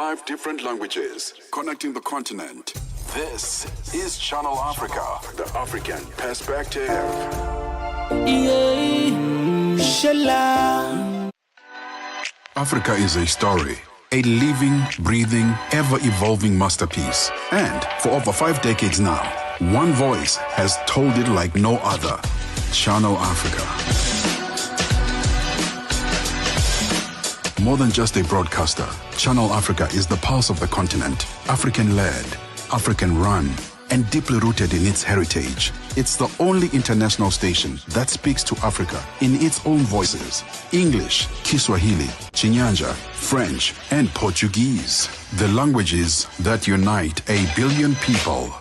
5 different languages, connecting the continent. This is Channel Africa, the African perspective. Africa is a story, a living, breathing, ever-evolving masterpiece. And for over 5 decades now, one voice has told it like no other. Channel Africa. More than just a broadcaster, Channel Africa is the pulse of the continent, African-led, African-run, and deeply rooted in its heritage. It's the only international station that speaks to Africa in its own voices: English, Kiswahili, Chinyanja, French, and Portuguese. The languages that unite 1 billion people.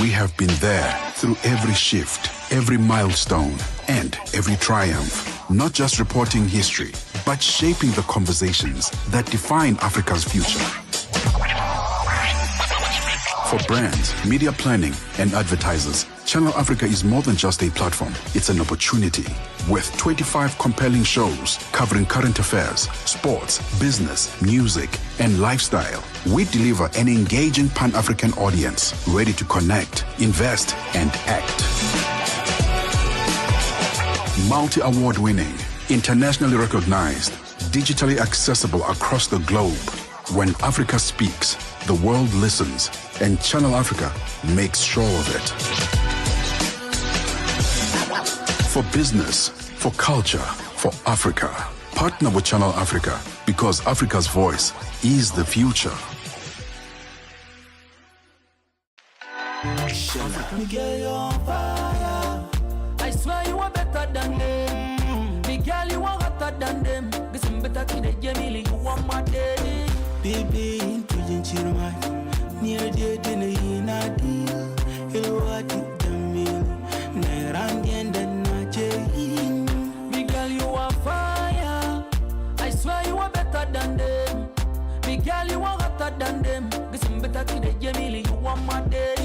We have been there through every shift, every milestone, and every triumph. Not just reporting history, but shaping the conversations that define Africa's future. For brands, media planning, and advertisers, Channel Africa is more than just a platform. It's an opportunity. With 25 compelling shows covering current affairs, sports, business, music, and lifestyle, we deliver an engaging Pan-African audience ready to connect, invest, and act. Multi-award winning, internationally recognized, digitally accessible across the globe. When Africa speaks, the world listens, and Channel Africa makes sure of it. For business, for culture, for Africa, partner with Channel Africa, because Africa's voice is the future. I swear you are better than them. Big girl, you are hotter than them. This is better to the Jamili, you want my day. Baby, into Chirma, near the dinner in a deal. Hilwati Jamil, Nerandi and Najain. Big girl, you are fire. I swear you are better than them. Big girl, you are hotter than them. This is better to the Jamili, you want my day.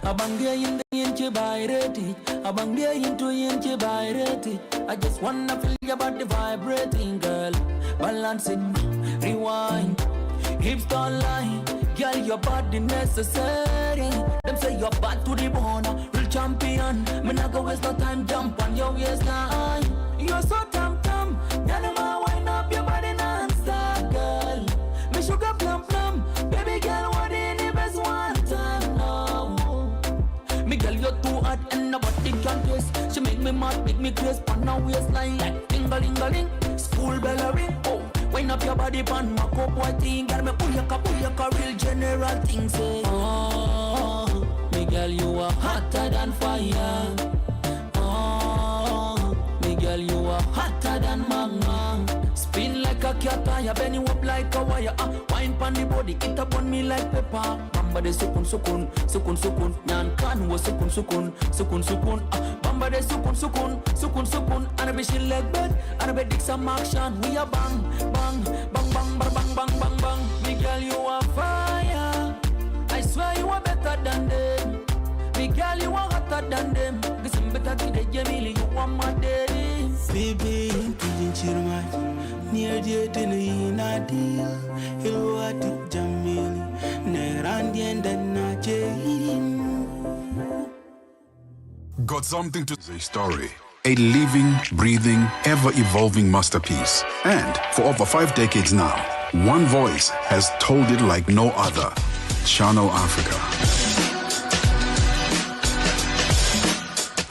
Abangia in the inche vibrating, Abangia into inche vibrating. I just wanna feel your body vibrating, girl. Balance it, rewind, hips don't lie. Girl, your body necessary. Them say you're bad to the bone, real champion. Me not go waste no time, jump on your waistline. You're so tam-tam, Yanama, wind up your body non-stop, girl. Me sugar plum-plum, baby girl, what in the best one time now? Me girl, you're too hot and nobody can taste. She make me mad, make me crazy, pan her waistline like ting-a-ling-a-ling. School bell ring, oh, wind up your body, pan my cup, white thing. Girl, me booyaka, real general thing, say. Oh, me girl, you are hotter than fire. Oh, me girl, you are hotter than magma. Spin like a cat tire, bend you up like a wire. Wine pan the body, it up on me like pepper. Bamba de sukun sukun, sukun sukun. Nyan kan was sukun sukun, sukun sukun. Bamba de sukun sukun, sukun sukun. Arabe she leg bed, Arabe dick some action. We are bang, bang, bang, bang, bang, bang, bang, bang, bang. Me girl, you are fire. I swear you are better than them. Me girl, you are hotter than them. This is better to the Jamili, you want my daddy. Baby, into Chirma, near the dinner in a deal. Hilwati Jamili, Nerandi and Najain. Got something to say. Story. A living, breathing, ever-evolving masterpiece. And for over 5 decades now, one voice has told it like no other. Channel Africa.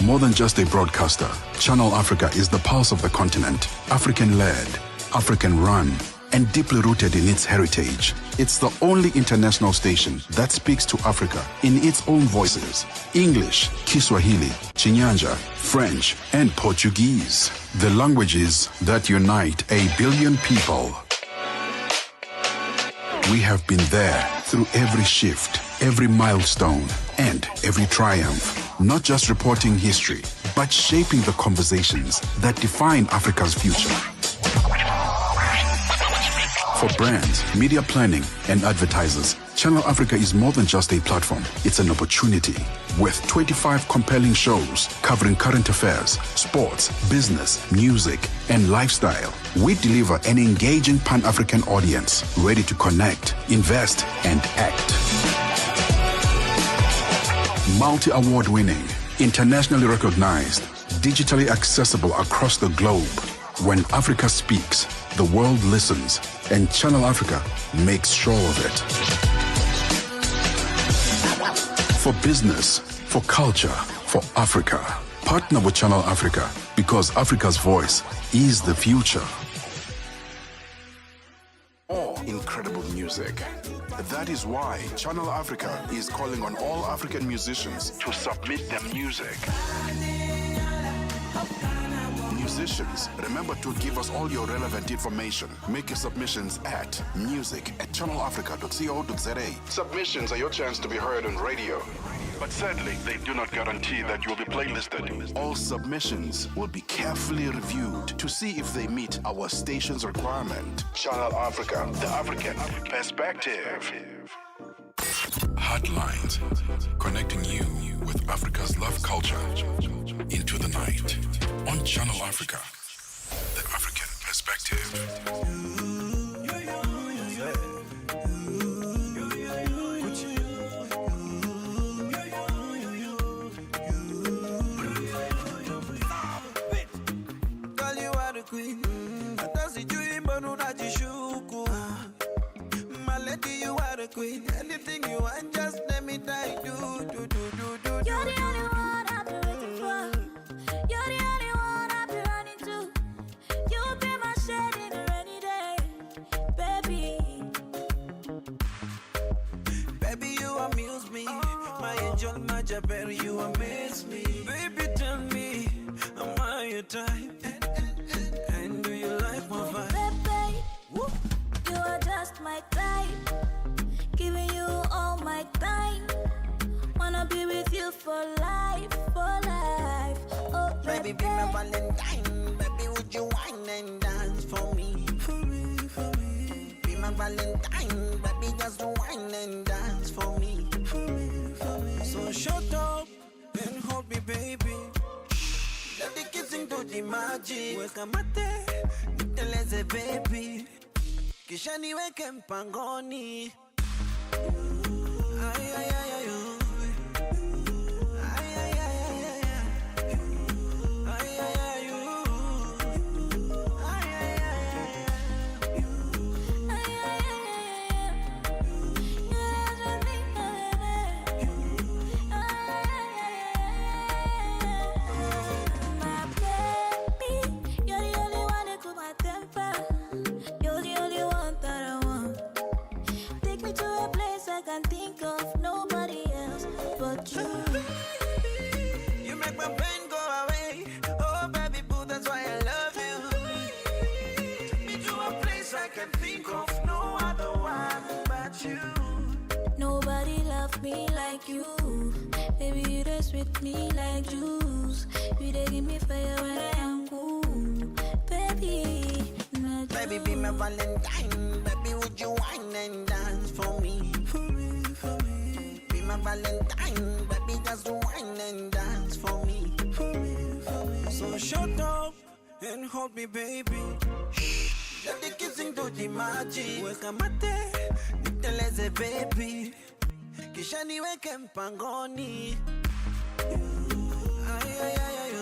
More than just a broadcaster, Channel Africa is the pulse of the continent, African-led, African-run, and deeply rooted in its heritage. It's the only international station that speaks to Africa in its own voices: English, Kiswahili, Chinyanja, French, and Portuguese. The languages that unite 1 billion people. We have been there through every shift, every milestone, and every triumph. Not just reporting history, but shaping the conversations that define Africa's future. For brands, media planning, and advertisers, Channel Africa is more than just a platform. It's an opportunity. With 25 compelling shows covering current affairs, sports, business, music, and lifestyle, we deliver an engaging Pan-African audience ready to connect, invest, and act. Multi-award winning, internationally recognized, digitally accessible across the globe. When Africa speaks, the world listens, and Channel Africa makes sure of it. For business, for culture, for Africa. Partner with Channel Africa because Africa's voice is the future. More incredible music. That is why Channel Africa is calling on all African musicians to submit their music. Musicians, remember to give us all your relevant information. Make your submissions at music@channelafrica.co.za. Submissions are your chance to be heard on radio. But sadly, they do not guarantee that you will be playlisted. All submissions will be carefully reviewed to see if they meet our station's requirement. Channel Africa, the African perspective. Heartlines, connecting you with Africa's love culture into the night. On Channel Africa, the African perspective. Girl, you are the queen. Hata sijui mbona unajishuku. My lady, you are the queen. Anything you want, just let me die. Do. You're the only one I've been waiting for. You're the only one I've been running to. You'll be my shade in a rainy day, baby. Baby, you amuse me. My angel, my Jabari, you amaze me. Baby, tell me, am I your type? And do you like my vibe? Baby, you are just my type. Giving you all my time. Wanna be with you for life, for life. Oh, baby, be my Valentine. Baby, would you wine and dance for me? For me. Be my Valentine. Baby, just wine and dance for me. For me. So shut up and hold me, baby. Let the kissing do the magic. Weka mate, niteleze baby. Kisha niweke mpangoni. Ay, ay, ay, ay, ay. You make my pain go away. Oh, baby boo, that's why I love you. Take me to a place I can think of no other one but you. Nobody loved me like you. Baby, you just with me like juice. You dey give me fire when I am cool. Baby, baby, be my Valentine. Baby, would you wine and dance for me? For me. Be my Valentine. Baby, just wine and dance for me. For me. So shut up and hold me, baby. Let the kissing do the magic. Weka mate, niteleze baby. Kisha niweke mpangoni. Ay, ay, ay, ay, ay.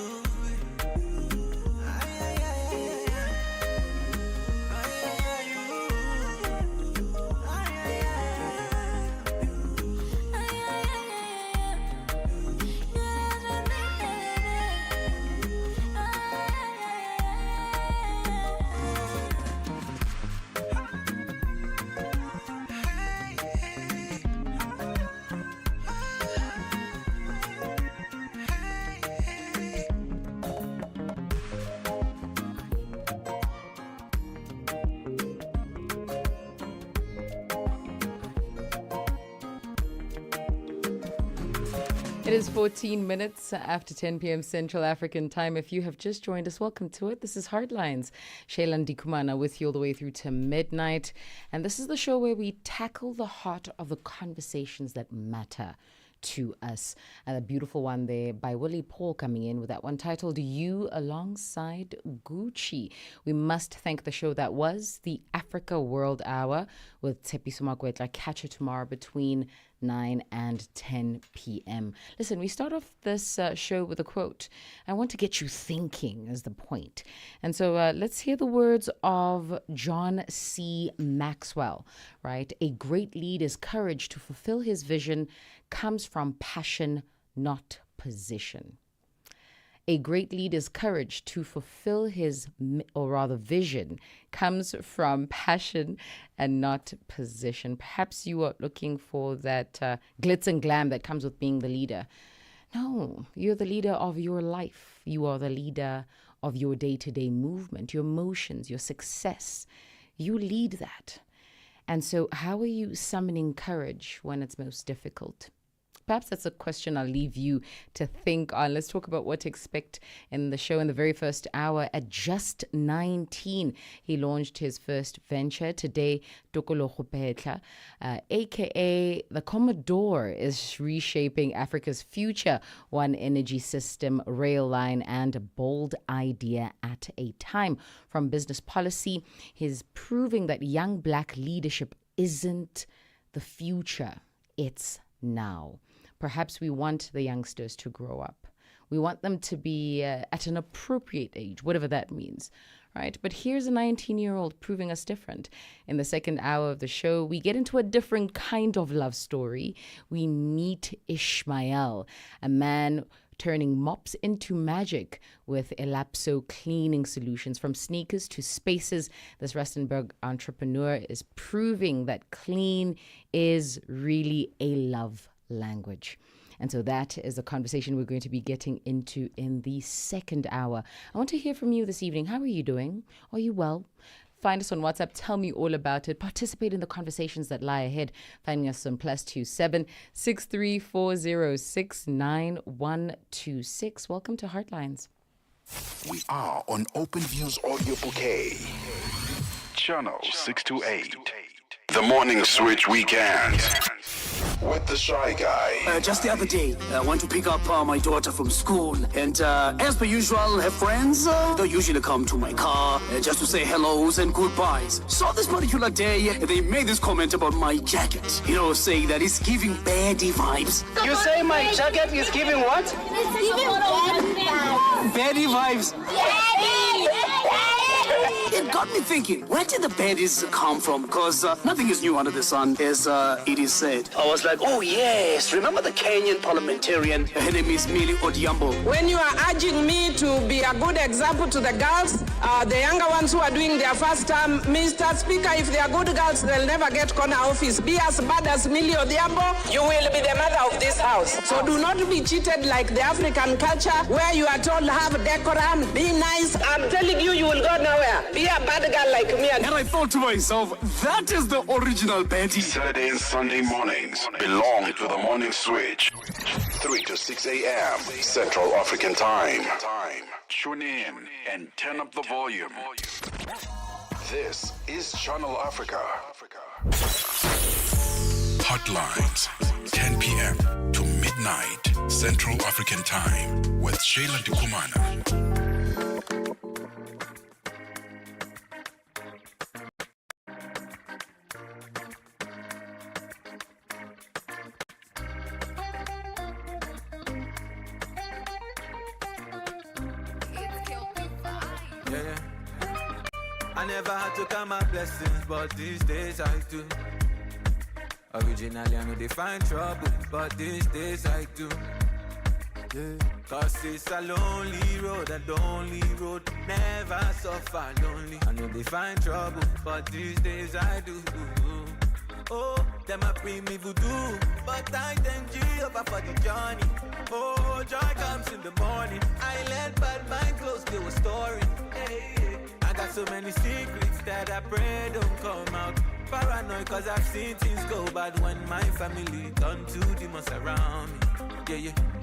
It is 14 minutes after 10 p.m. Central African time. If you have just joined us, welcome to it. This is Heartlines. Shailan Dikumana with you all the way through to midnight. And this is the show where we tackle the heart of the conversations that matter to us. And a beautiful one there by Willie Paul coming in with that one titled You Alongside Gucci. We must thank the show that was the Africa World Hour with Tshepiso Makwetla. Catch her tomorrow between 9 and 10 p.m. Listen, we start off this show with a quote. I want to get you thinking is the point. And so let's hear the words of John C. Maxwell, right? A great leader's courage to fulfill his vision comes from passion, not position. A great leader's courage to fulfill his, or rather vision, comes from passion and not position. Perhaps you are looking for that glitz and glam that comes with being the leader. No, you're the leader of your life. You are the leader of your day-to-day movement, your emotions, your success. You lead that. And so how are you summoning courage when it's most difficult? Perhaps that's a question I'll leave you to think on. Let's talk about what to expect in the show in the very first hour. At just 19, he launched his first venture. Today, Tokolo Khupetla, a.k.a. the Commodore, is reshaping Africa's future. One energy system, rail line, and a bold idea at a time. From business policy, he's proving that young black leadership isn't the future. It's now. Perhaps we want the youngsters to grow up. We want them to be at an appropriate age, whatever that means, right? But here's a 19-year-old proving us different. In the second hour of the show, we get into a different kind of love story. We meet Ishmael, a man turning mops into magic with Elapso cleaning solutions. From sneakers to spaces, this Rustenburg entrepreneur is proving that clean is really a love language. And so that is the conversation we're going to be getting into in the second hour. I want to hear from you this evening. How are you doing? Are you well? Find us on WhatsApp. Tell me all about it. Participate in the conversations that lie ahead. Finding us on +27 6340 69126. Welcome to Heartlines. We are on OpenView's audio bouquet. Channel 628. The Morning Switch Weekend. With the Shy Guy. Just the other day, I went to pick up my daughter from school, and as per usual, her friends, they usually come to my car just to say hellos and goodbyes. So this particular day, they made this comment about my jacket, saying that it's giving baddie vibes. You say my jacket is giving what? It's giving Baddie vibes. It got me thinking, where did the baddies come from? Because nothing is new under the sun, as it is said. I was like, oh yes, remember the Kenyan parliamentarian? Her name is Millie Odhiambo. When you are urging me to be a good example to the girls, the younger ones who are doing their first term, Mr. Speaker, if they are good girls, they'll never get corner office. Be as bad as Millie Odhiambo, you will be the mother of this house. So do not be cheated like the African culture, where you are told have decorum, be nice. I'm telling you, you will go nowhere. Be a bad girl like me. And I thought to myself, that is the original baddie. Saturday and Sunday mornings belong to the Morning Switch. 3 to 6 a.m. Central African time. Tune in and turn up the volume. This is Channel Africa. Hotlines, 10 p.m. to midnight Central African time with Shailan Dikumana. I never had to count my blessings, but these days I do. Originally I know they find trouble, but these days I do. Yeah. Cause it's a lonely road, a lonely road, never suffer lonely. I know they find trouble, but these days I do. Oh, them a bring me voodoo, but I thank Jehovah for the journey. Oh, joy comes in the morning. I let bad mind close to a story. Hey, I got so many secrets that I pray don't come out. Paranoid cause I've seen things go bad when my family turn to demons around me. Yeah, yeah.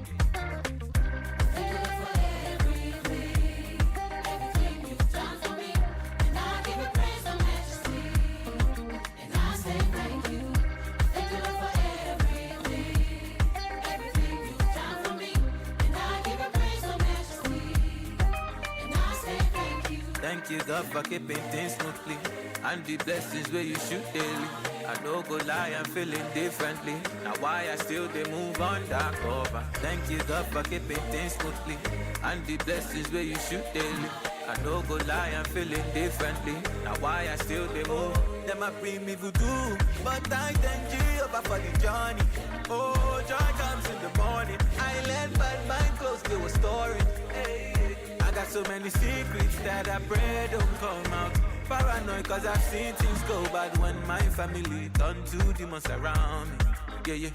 Thank you, God, for keeping things smoothly. And the blessings where you shoot daily. I don't go lie, I'm feeling differently. Now why I still they move on that cover. Thank you, God, for keeping things smoothly. And the blessings where you shoot daily. I don't go lie, I'm feeling differently. Now why I still they move. Them a bring me voodoo, but I thank you over for the journey. Oh, joy comes in the morning. I let bad mind close to a story. Hey. I got so many secrets that I pray don't come out. Paranoid cause I've seen things go bad when my family turn to demons around me. Yeah, yeah.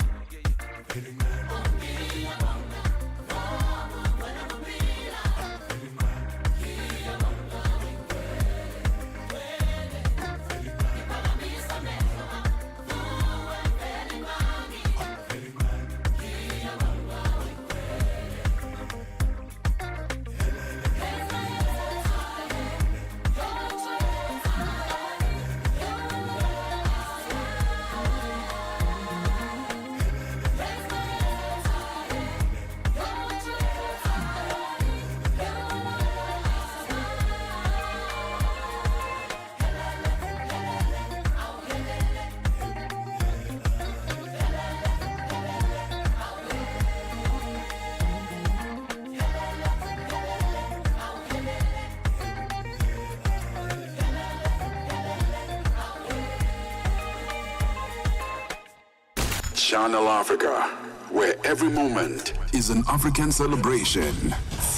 Channel Africa, where every moment is an African celebration.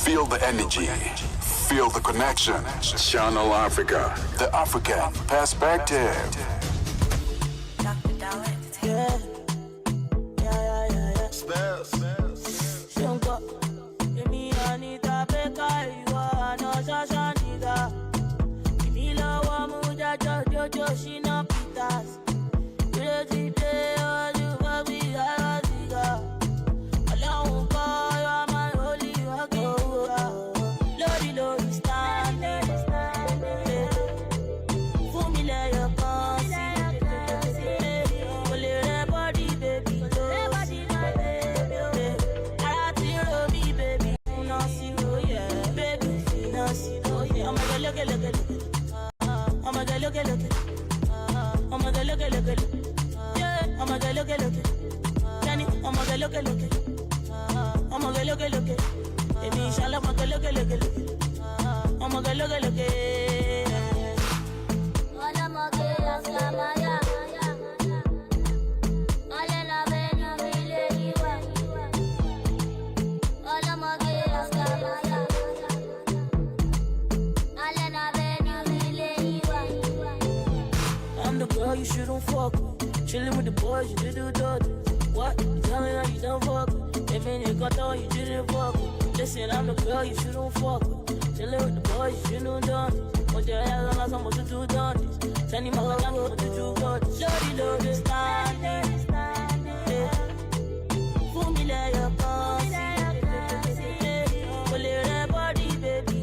Feel the energy, feel the connection. Channel Africa, the African perspective. I'm the girl you shouldn't fuck with. Chilling with the boys, you do dirty. What? You tell me how you don't fuck with. Even you got on, you didn't fuck with. Listen, I'm the girl you shouldn't fuck with. Chilling with the boys, you shouldn't done this. What your hell am I supposed to do done this? Send him a girl, I'm going to do good. Shorty, love this standing. Fool me like your pussy. Pull it up, body, baby.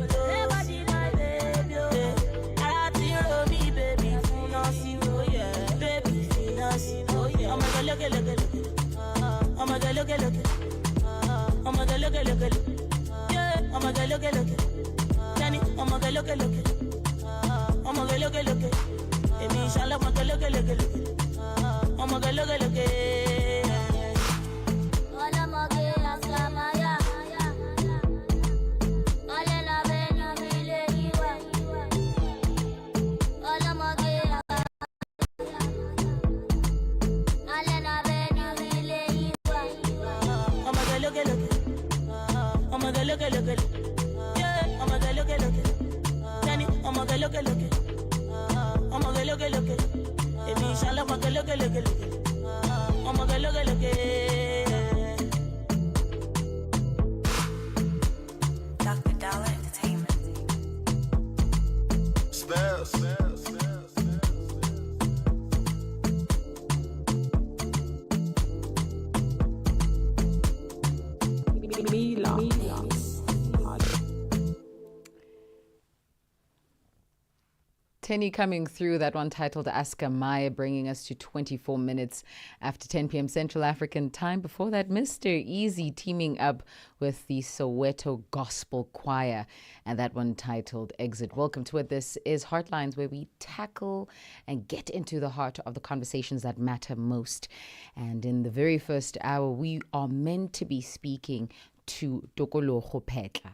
Look at I'm a look at I'm a look at yeah, I'm a look at Danny, I'm a look at I'm a look at Emi shala I'm a look at I'm a look at Hola moge aslamaya Hola la bena vile iwa Hola moge look, yeah, I'm a look, Danny, I'm a look, I'm a look, if you shall have a look, I'm a look, Dr. Dollar Entertainment. Spells. Tenny coming through, that one titled Aska Maya, bringing us to 24 minutes after 10 p.m. Central African time. Before that, Mr. Easy teaming up with the Soweto Gospel Choir, and that one titled Exit. Welcome to it. This is Heartlines, where we tackle and get into the heart of the conversations that matter most. And in the very first hour, we are meant to be speaking to Tokologo Petla,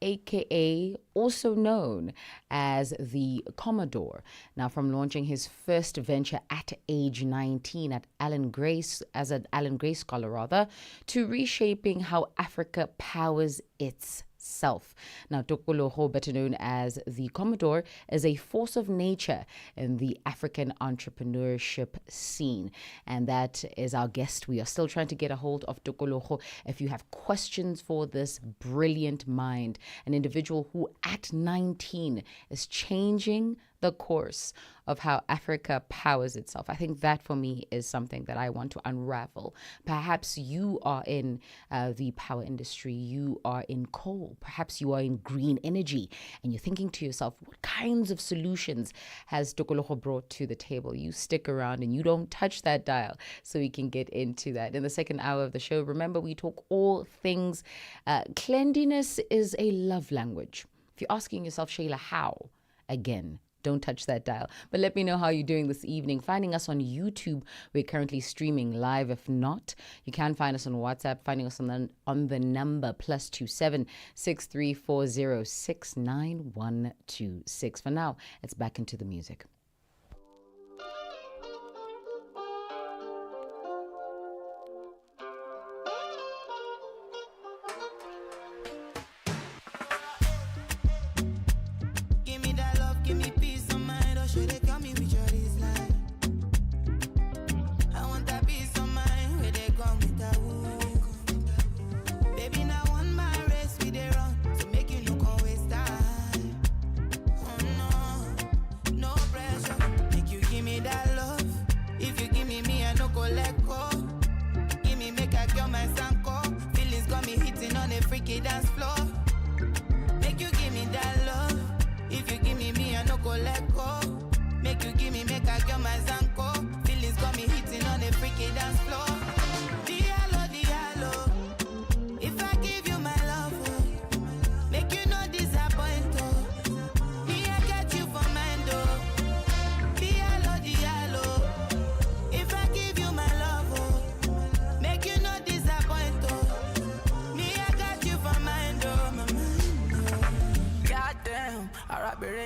aka also known as the Commodore. Now, from launching his first venture at age 19 at Allen Grace, as an Allen Grace scholar rather, to reshaping how Africa powers itself. Now, Tokologo, better known as the Commodore, is a force of nature in the African entrepreneurship scene. And that is our guest. We are still trying to get a hold of Tokologo. If you have questions for this brilliant mind, an individual who at 19 is changing the course of how Africa powers itself. I think that for me is something that I want to unravel. Perhaps you are in the power industry, you are in coal, perhaps you are in green energy, and you're thinking to yourself, what kinds of solutions has Tokologo brought to the table? You stick around and you don't touch that dial so we can get into that. In the second hour of the show, remember, we talk all things. Cleanliness is a love language. If you're asking yourself, Shayla, how? Again, don't touch that dial. But let me know how you're doing this evening. Finding us on YouTube. We're currently streaming live. If not, you can find us on WhatsApp. Finding us on the number +27 6340 69126. For now, it's back into the music.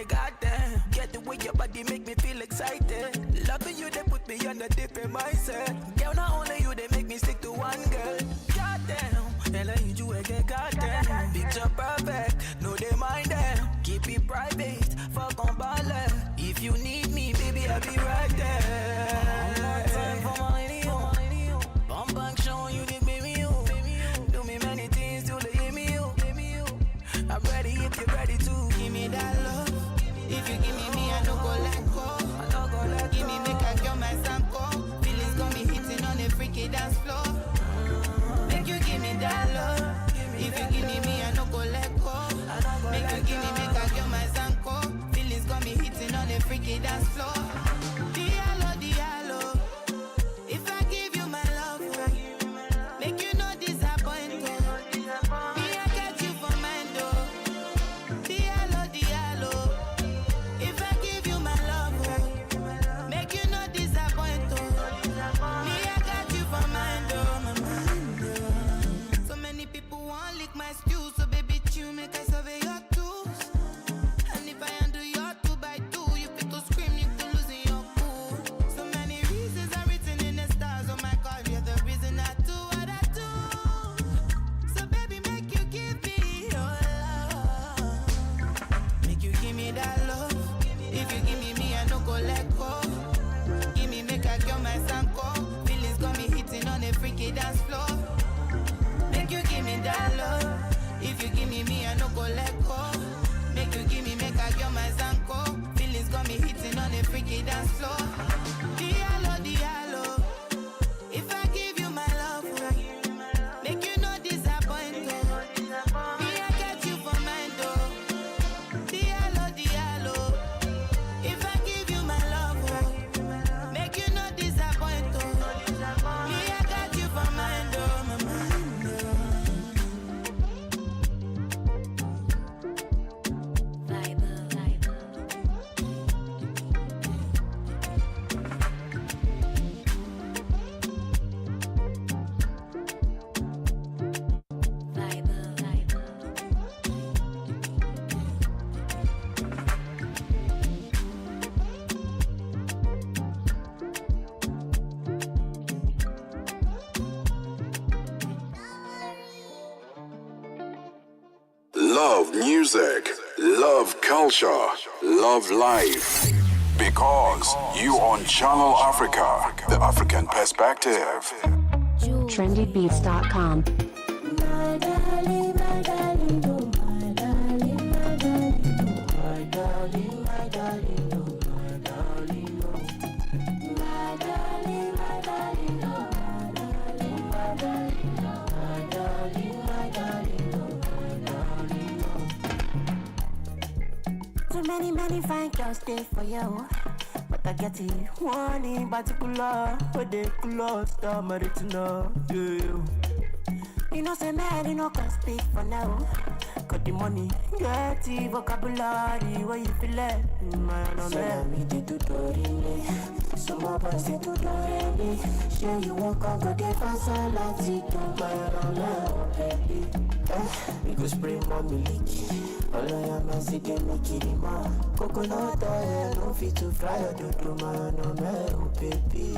Goddamn, get the way your body make me feel excited. Loving you, they put me on a different mindset. Girl, not only you, they make me stick to one girl. Goddamn, and I need you again, goddamn. Picture perfect, no they mind them. Keep it private, fuck on ballet. If you need me, baby, I'll be right there. One more time for my radio. Bump back, showing you the baby you. Do me many things till they hear me you. I'm ready if you're ready to give me that love. If you give me, I don't go let go. Give me, make I cure my sanko. Feelings got me hitting on a freaky dance floor. Make you give me that love. If you give me, I don't go let go. Make you give me, make I cure my sanko. Love music, love culture, love life. Because you on Channel Africa, the African perspective. trendybeats.com. Too many fine girls stay for you. But I get it one in particular. But they close the married to know. Yeah. You know, say man, you know, can speak for now. Got the money, get the vocabulary. Where you feel it? Man, I'm there. Me did to do some more boys did to do. Sure, you walk on go get fast and like it. Don't mind on now, baby. We go spray mommy leaky. All I am is a game make it more. Coconut oil, no fit to fry or do man on me, baby.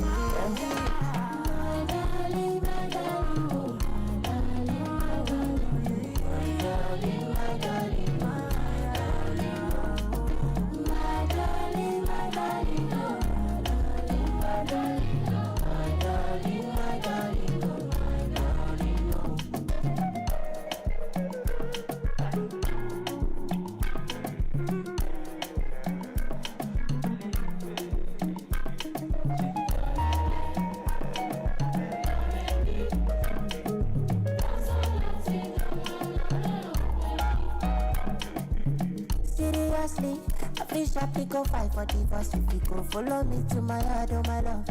Seriously, I feel sharply go fight for divorce if you go follow me to my heart, oh my love.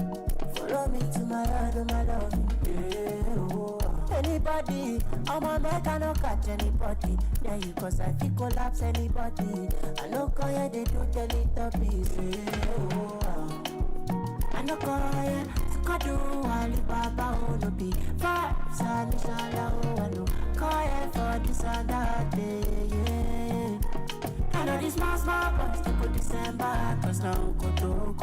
Follow me to my heart, oh my love. Yeah, oh. Anybody, I'm a man, I don't catch anybody. Yeah, you cause I feel collapse anybody. I know call you, they do the little piece. Yeah, oh. I know call you, to do Alibaba, oh no be. Fast, and inshallah, oh I know. Call you for this and that day, yeah. I know this small boys to put December. Cause now koto,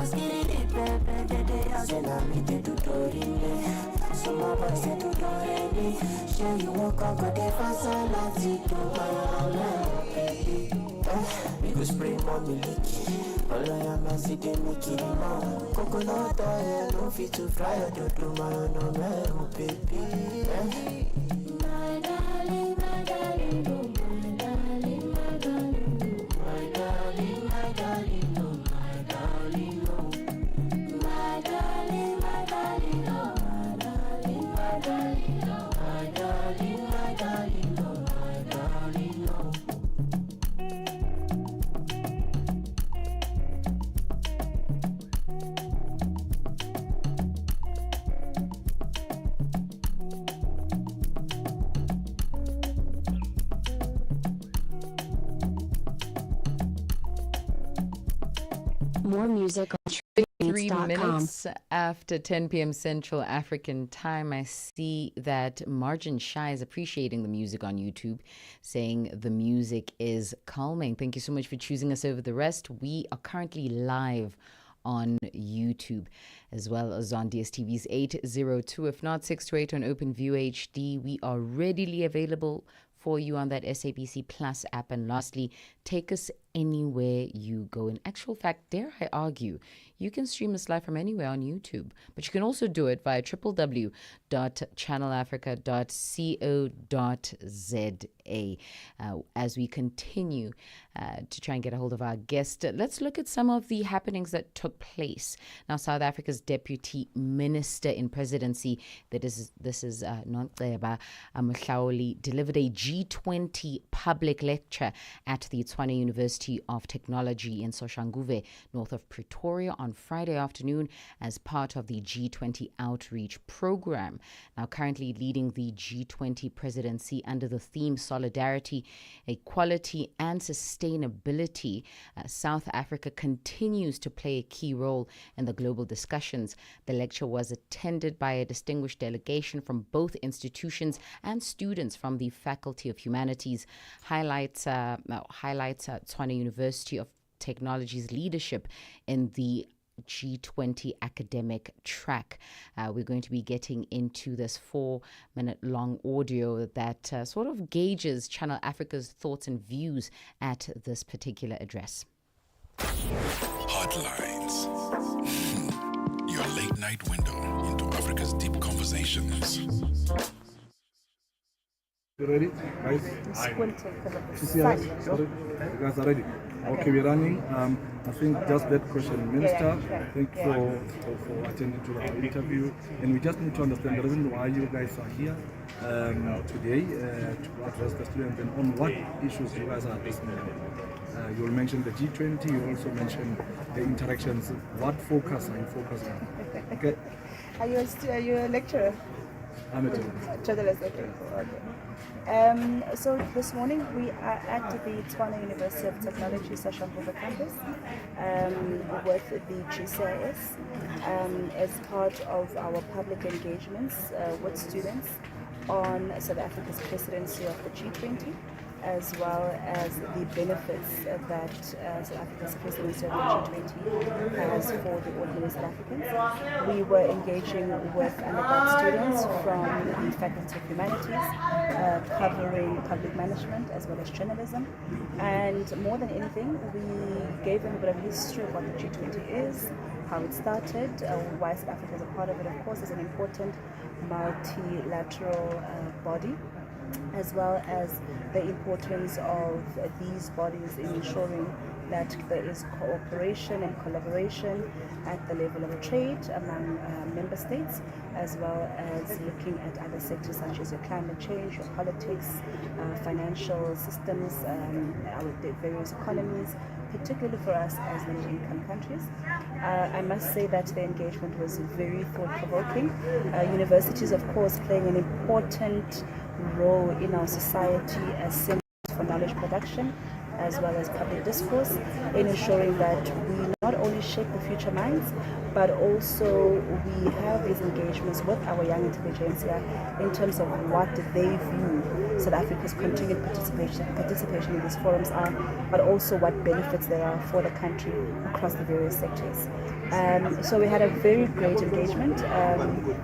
skitty, pepe, they are saying I'm in the tutorial. Some more boys they tutorial. Sure you walk on go they fast and let's it to my baby. We go spray mommy leaky. All I am is they make it more. Coconut oil, no fit to fry or do man on me, baby. My darling, my darling, my darling, my darling, my darling, my darling, my darling, my darling, my darling, my darling, my darling, my darling, my darling, my darling. More music on 3 trendybeats.com. minutes after 10 p.m. Central African time, I see that Margin Shy is appreciating the music on YouTube, saying the music is calming. Thank you so much for choosing us over the rest. We are currently live on YouTube as well as on DSTV's 802, if not 628 on OpenView HD. We are readily available for you on that SABC Plus app. And lastly, take us anywhere you go. In actual fact, dare I argue, you can stream us live from anywhere on YouTube, but you can also do it via www.channelafrica.co.za. As we continue to try and get a hold of our guest, let's look at some of the happenings that took place. Now, South Africa's Deputy Minister in Presidency, this is Nontleba Mhlauli, delivered a G20 public lecture at the Tshwane University of Technology in Soshanguve, north of Pretoria, on Friday afternoon as part of the G20 outreach program. Now, currently leading the G20 presidency under the theme Solidarity, Equality and Sustainability, South Africa continues to play a key role in the global discussions. The lecture was attended by a distinguished delegation from both institutions and students from the Faculty of Humanities. Highlights Tshwane University of Technology's leadership in the G20 academic track. We're going to be getting into this 4-minute long audio that sort of gauges Channel Africa's thoughts and views at this particular address. Heartlines. Your late night window into Africa's deep conversations. You ready, guys? You guys are ready? Okay, we're running. I think just that question, Minister, thank you for attending to our interview. And we just need to understand the reason why you guys are here today to address the students and on what issues you guys are addressing. You mentioned the G20, you also mentioned the interactions. What focus are you focusing on? Okay. Are you a lecturer? I'm a journalist. Journalist, okay. So this morning we are at the Tshwane University of Technology Soshanguve campus with the GCIS as part of our public engagements with students on South Africa's presidency of the G20, as well as the benefits that South Africa's presidency of the G20 has for the ordinary South Africans. We were engaging with undergrad students from the Faculty of Humanities, covering public management as well as journalism. And more than anything, we gave them a bit of history of what the G20 is, how it started, why South Africa is a part of it, of course, is an important multilateral body, as well as the importance of these bodies in ensuring that there is cooperation and collaboration at the level of trade among member states, as well as looking at other sectors such as your climate change, your politics, financial systems, our various economies, particularly for us as low-income countries. I must say that the engagement was very thought-provoking. Universities, of course, playing an important role in our society as centers for knowledge production, as well as public discourse, in ensuring that we not only shape the future minds, but also we have these engagements with our young intelligentsia in terms of what they view South Africa's continued participation in these forums are, but also what benefits there are for the country across the various sectors. So we had a very great engagement,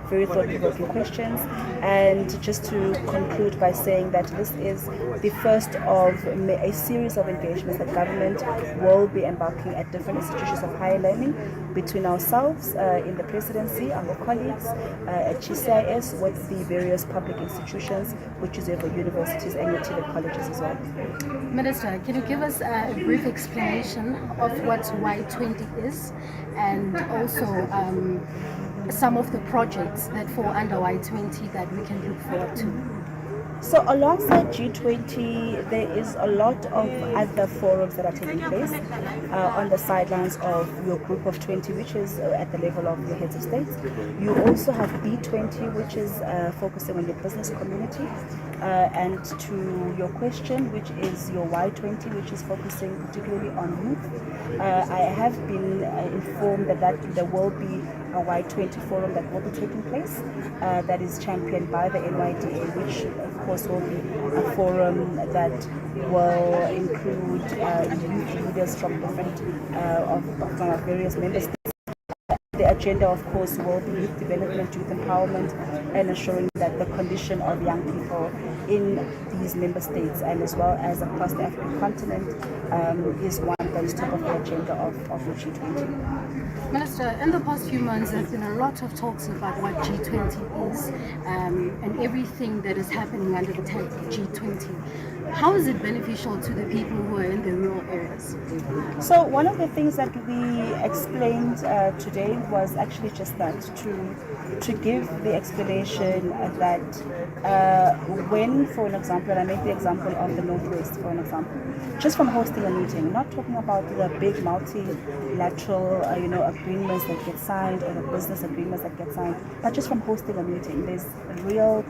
very thought-provoking questions, and just to conclude by saying that this is the first of a series of engagements that government will be embarking at different institutions of higher learning between ourselves in the presidency, our colleagues at GCIS, with the various public institutions, which is your universities and your TVET colleges as well. Minister, can you give us a brief explanation of what Y20 is, and also some of the projects that fall under Y20 that we can look forward to? So alongside G20, there is a lot of other forums that are taking place on the sidelines of your group of 20, which is at the level of the heads of states. You also have B20, which is focusing on your business community. And to your question, which is your Y20, which is focusing particularly on youth. I have been informed that there will be a Y20 forum that will be taking place that is championed by the NYDA, which of course will be a forum that will include youth leaders from different from various member states. The agenda, of course, will be youth development, youth empowerment, and ensuring that the condition of young people in these member states and as well as across the African continent is one that is top of the agenda of the G20. Minister, in the past few months, there's been a lot of talks about what G20 is and everything that is happening under the tent of G20. How is it beneficial to the people who are in the rural areas? So one of the things that we explained today was actually just that, to give the explanation that when, for an example, and I made the example of the Northwest, for an example, just from hosting a meeting, not talking about the big multilateral agreements that get signed or the business agreements that get signed, but just from hosting a meeting, there's real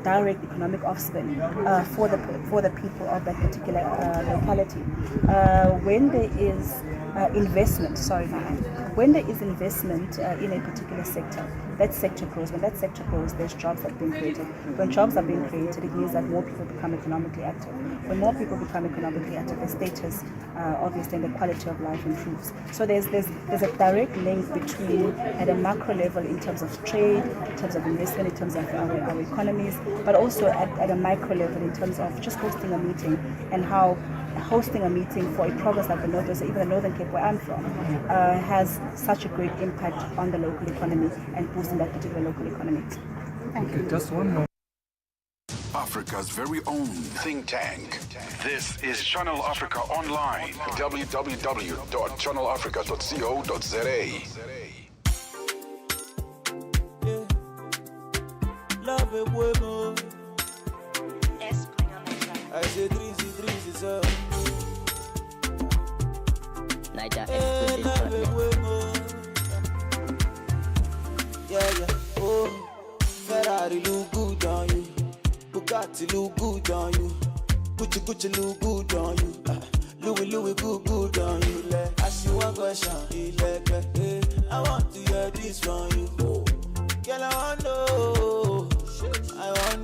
direct economic offspring for the people of that particular locality. When there is investment, when there is investment in a particular sector, that sector grows. When that sector grows, there's jobs that are being created. When jobs are being created, it means that more people become economically active. When more people become economically active, the status obviously the quality of life improves. So there's a direct link between at a macro level in terms of trade, in terms of investment, in terms of our economies, but also at a micro level in terms of just hosting a meeting and how hosting a meeting for a province like the Northwest, even the Northern Cape where I'm from, has such a great impact on the local economy and boosting that particular local economy. Thank you. Just one more. Africa's very own think tank. This is Channel Africa Online. www.channelafrica.co.za. Love it way more. I say dreams, so. Niger Love it way more. Yeah. Oh, Ferrari look good on you. Bugatti look good on you. Gucci look good on you. Louis good on you. I see one question. I want to hear this from you. Girl, I want to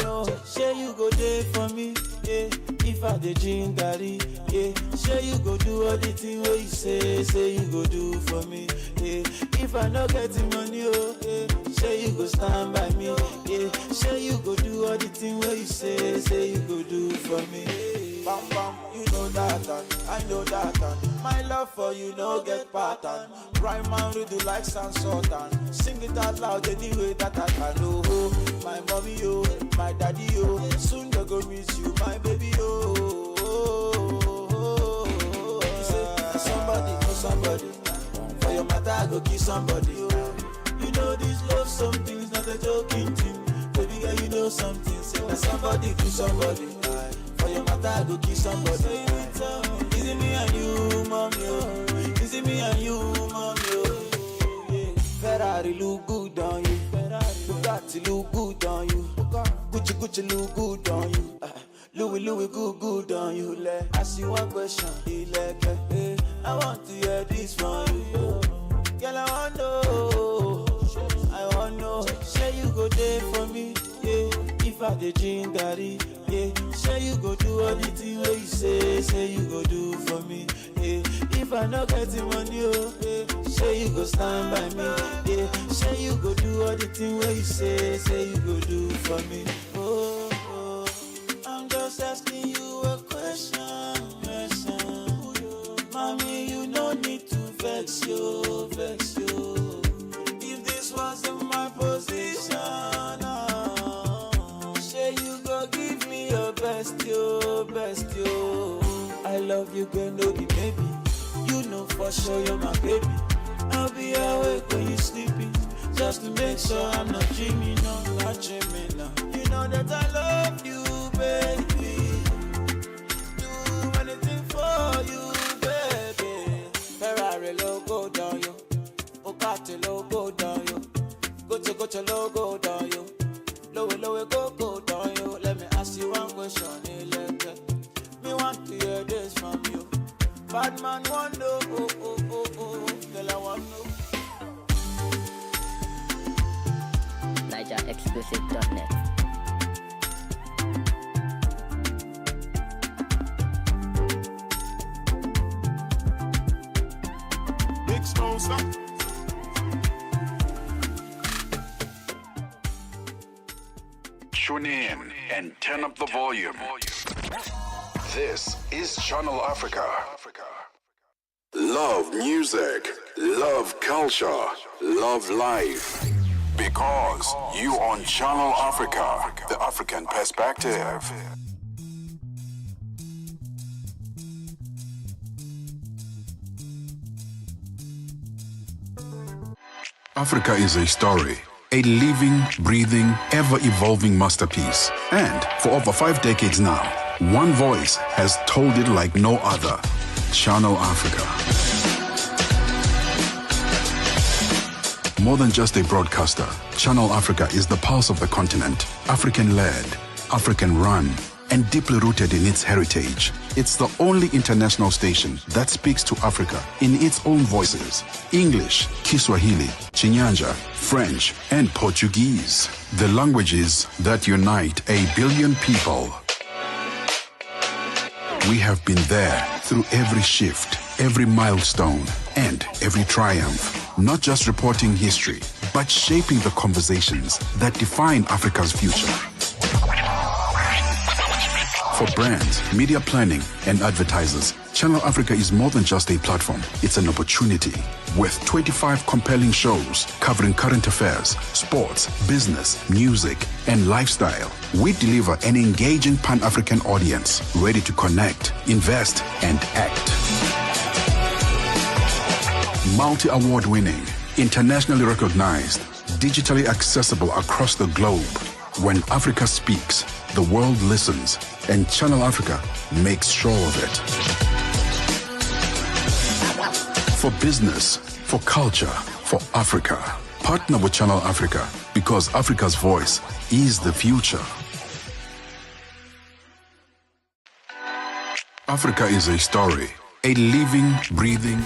know. Say you go there for me. Yeah. If I dey drink garri, yeah. Say you go do all the thing where you say you go do for me. Yeah. If I no get the money, oh, yeah. Say you go stand by me, yeah. Say you go do all the thing where you say you go do for me. Bam bam, you know that I know that my love for you no get pattern. Rhyme and read it like San Sultan. Sing it out loud any way that I can. Oh, my mommy, oh, my daddy, oh. Soon they go miss you, my baby, oh. You say somebody for somebody. For your matter, I go kiss somebody. You know this love, something's not a joking thing. Baby girl, you know something. Say that somebody to somebody. For your matter, I go kiss somebody. Is it me and you, mommy? Is it me and you, mommy? Yeah. Ferrari look good on you. Bugatti look good on you. Gucci look good on you. Louis good on you. I see one question. I want to hear this from you. Girl, I want to know. Say you go there for me, yeah. If I dey drink garri, yeah. Say you go do all the thing where you say you go do for me, yeah. If I no get the money, oh, yeah. Say you go stand by me, yeah. Say you go do all the thing where you say you go do for me. Oh, I'm just asking you a question. Mommy, you no need to vex you. If this wasn't my position, say you go give me your best, yo. I love you, girl, no be baby. You know for sure you're my baby. I'll be awake when you sleeping, just to make sure I'm not dreaming, no. You know that I love you, baby. Do anything for you, baby. Ferrari logo down you, Bugatti logo down you, Gucci logo down you, Louis go down you. Let me ask you one question, me want to hear this from you. Bad man want to, oh, girl I want to. NigerExclusive.net. Big sponsor. Tune in and turn up the volume. This is Channel Africa. Love music, love culture, love life. Because you on Channel Africa, the African perspective. Africa is a story, a living, breathing, ever-evolving masterpiece. And for over 5 decades now, one voice has told it like no other. Channel Africa. More than just a broadcaster, Channel Africa is the pulse of the continent, African-led, African-run, and deeply rooted in its heritage. It's the only international station that speaks to Africa in its own voices: English, Kiswahili, Chinyanja, French, and Portuguese. The languages that unite 1 billion people. We have been there through every shift, every milestone, and every triumph. Not just reporting history, but shaping the conversations that define Africa's future. For brands, media planning, and advertisers, Channel Africa is more than just a platform. It's an opportunity. With 25 compelling shows covering current affairs, sports, business, music, and lifestyle, we deliver an engaging Pan-African audience ready to connect, invest, and act. Multi-award winning, internationally recognized, digitally accessible across the globe. When Africa speaks, the world listens, and Channel Africa makes sure of it. For business, for culture, for Africa, partner with Channel Africa, because Africa's voice is the future. Africa is a story, a living, breathing.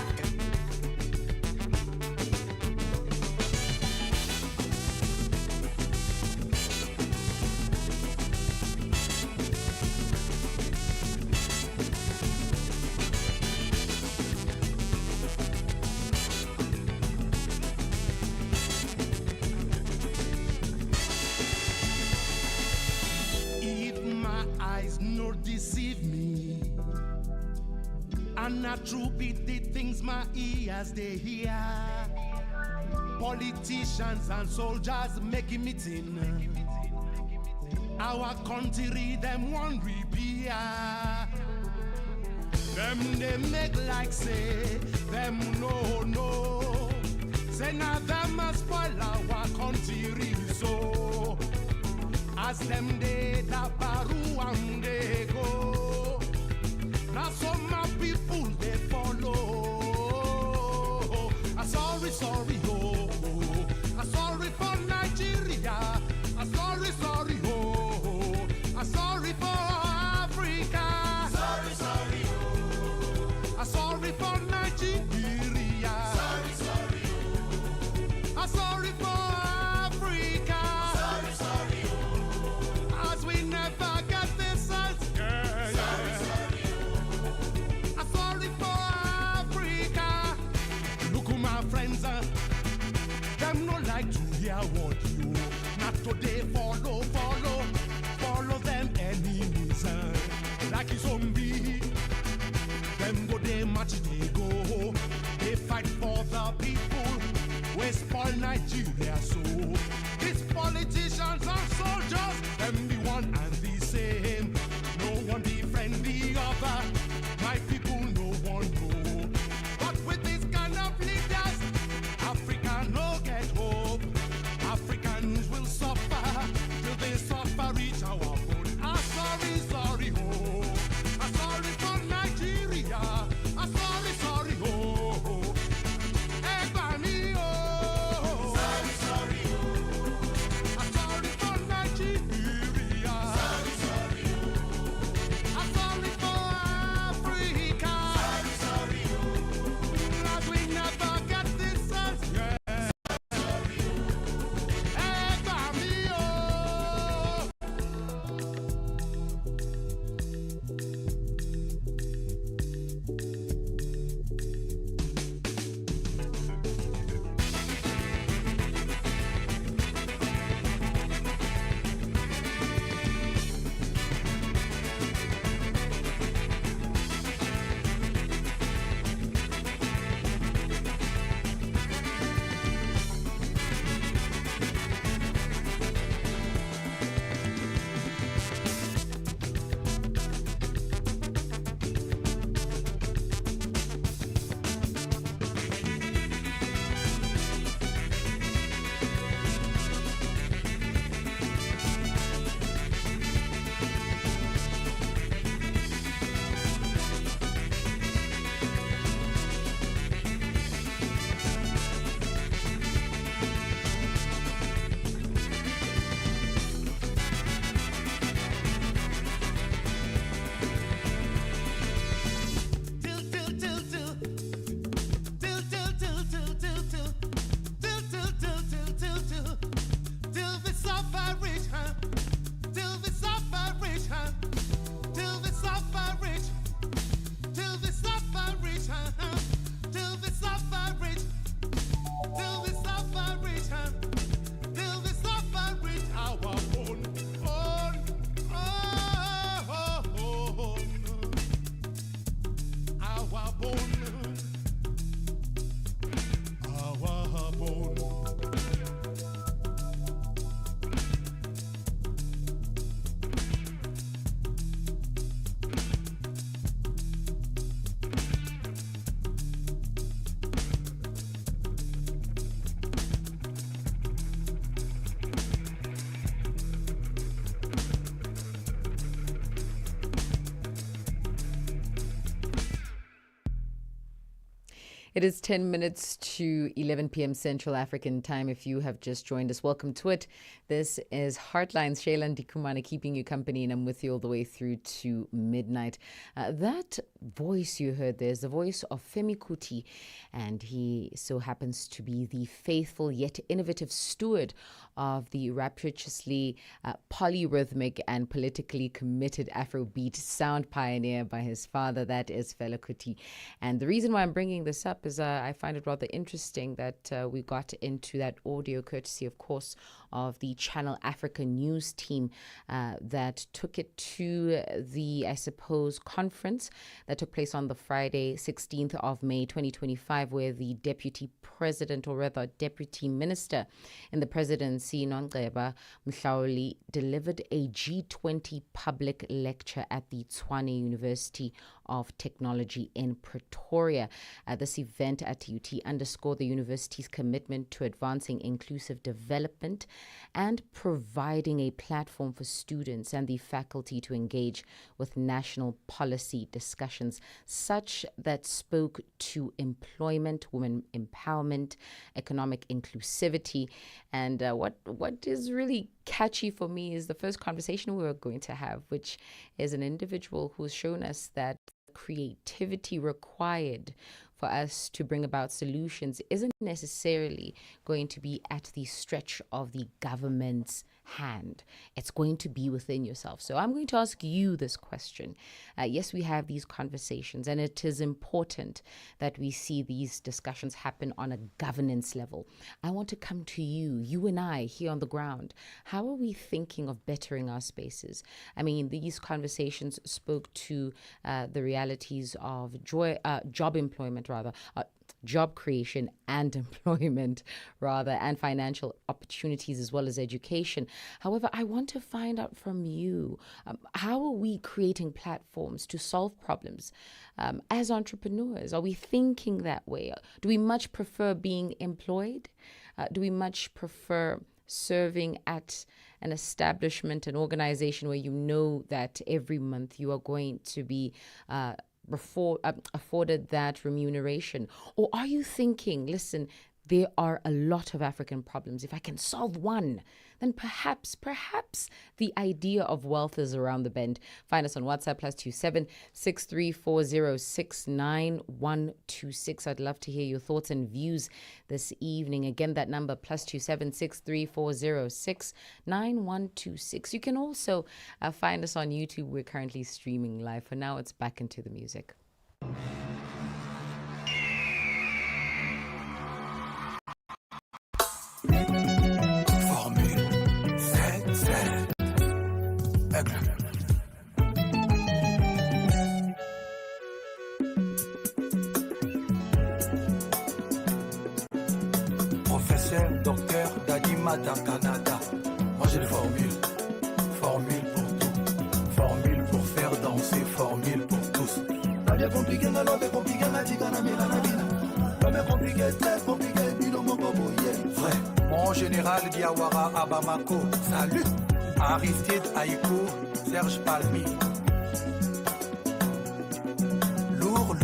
They hear politicians and soldiers making meeting. Our country, them one repair. Them they make like say, them no. Say now them must spoil our country so. As them they da baru and they go. Now some people they follow. Sorry, oh. I'm sorry for Nigeria. I'm sorry, oh. I'm sorry for Africa. Sorry, oh. I'm sorry for Nigeria. Sorry, oh. I'm sorry for Africa. Sorry, oh. As we never get this sense. Sorry, oh. I'm sorry for Africa. Look who my friends are. Them no like to hear what you. Not today follow them enemies. Like a zombie. Them go they march they go. They fight for the people. We spoil Nigeria so. These politicians and soldiers, them the one and these It is 10 minutes to 11 p.m. Central African time. If you have just joined us, welcome to it. This is Heartlines. Shayla Ndikumana keeping you company, and I'm with you all the way through to midnight. That voice you heard there is the voice of Femi Kuti, and he so happens to be the faithful yet innovative steward of the rapturously polyrhythmic and politically committed Afrobeat sound pioneer by his father, that is Fela Kuti. And the reason why I'm bringing this up is I find it rather interesting that we got into that audio courtesy, of course, of the Channel Africa news team that took it to the, I suppose, conference that took place on the Friday, 16th of May, 2025, where the deputy president, or rather deputy minister in the presidency, Nongceba Mhlauli, delivered a G20 public lecture at the Tshwane University of Technology in Pretoria. This event at UT underscored the university's commitment to advancing inclusive development and providing a platform for students and the faculty to engage with national policy discussions, such that spoke to employment, women empowerment, economic inclusivity. And what is really catchy for me is the first conversation we were going to have, which is an individual who's shown us that creativity required for us to bring about solutions isn't necessarily going to be at the stretch of the government's hand. It's going to be within yourself. So I'm going to ask you this question. Yes, we have these conversations, and it is important that we see these discussions happen on a governance level. I want to come to you and I here on the ground. How are we thinking of bettering our spaces? I mean, these conversations spoke to the realities of job creation and employment, and financial opportunities, as well as education. However, I want to find out from you, how are we creating platforms to solve problems as entrepreneurs? Are we thinking that way? Do we much prefer being employed? Do we much prefer serving at an establishment, an organization where you know that every month you are going to be afforded that remuneration? Or are you thinking, listen, there are a lot of African problems. If I can solve one, then perhaps the idea of wealth is around the bend. Find us on WhatsApp, +27 6340 69126. I'd love to hear your thoughts and views this evening. Again, that number, +27 6340 69126. You can also find us on YouTube. We're currently streaming live. For now, it's back into the music. Professeur, docteur, Dadimata, Canada. Moi j'ai des formules pour tout. Formule pour faire danser, formule pour tous. La vie est compliquée, la love est compliquée, la tika na mila na bina. L'homme est compliqué, très compliqué, bino mon boboye. Vrai, mon général Diawara à Bamako. Salut, Aristide Aïko, Serge Palmi. Lourd,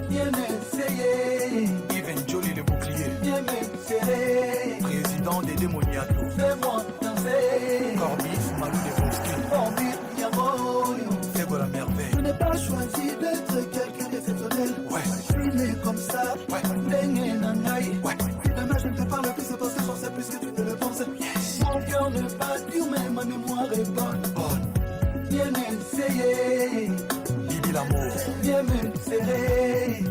bien essayé. Even Jolie le bouclier. Bien serré. Président des démoniatos. Fais-moi danser. Corbis, Malou des Bosquets. Corbis, Yamoyo. C'est quoi la merveille? Je n'ai pas choisi d'être quelqu'un d'exceptionnel. Ouais. Je suis né comme ça. Ouais. Baigné nangaï. Ouais. Demain je ne te parle plus, c'est parce que j'en sais plus que tu ne le penses. Yes. Mon cœur ne bat plus, mais ma mémoire est bonne. Bien essayé. Bibi l'amour. Bien me serrer.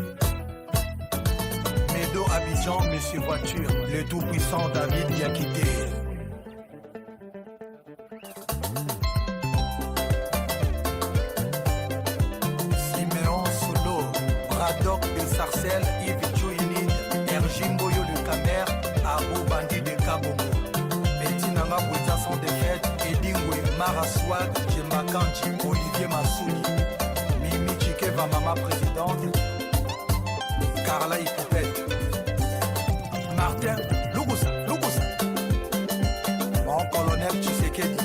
Médo Abidjan, Monsieur Voiture, le tout-puissant David Yakité. Siméon Solo, Braddock de Sarcelles, Yves Chouinine, Erjimboyo de Camer, Abou Bandi de Kabobo. Petit Nanga Bouza sans défaite, Edingwe, Maraswag, Jemakanji, Olivier Massouni, Mimi Chikeva, Mama Présidente, Carla Hipopette, Martin, Lugusa, mon colonel Tshisekedi.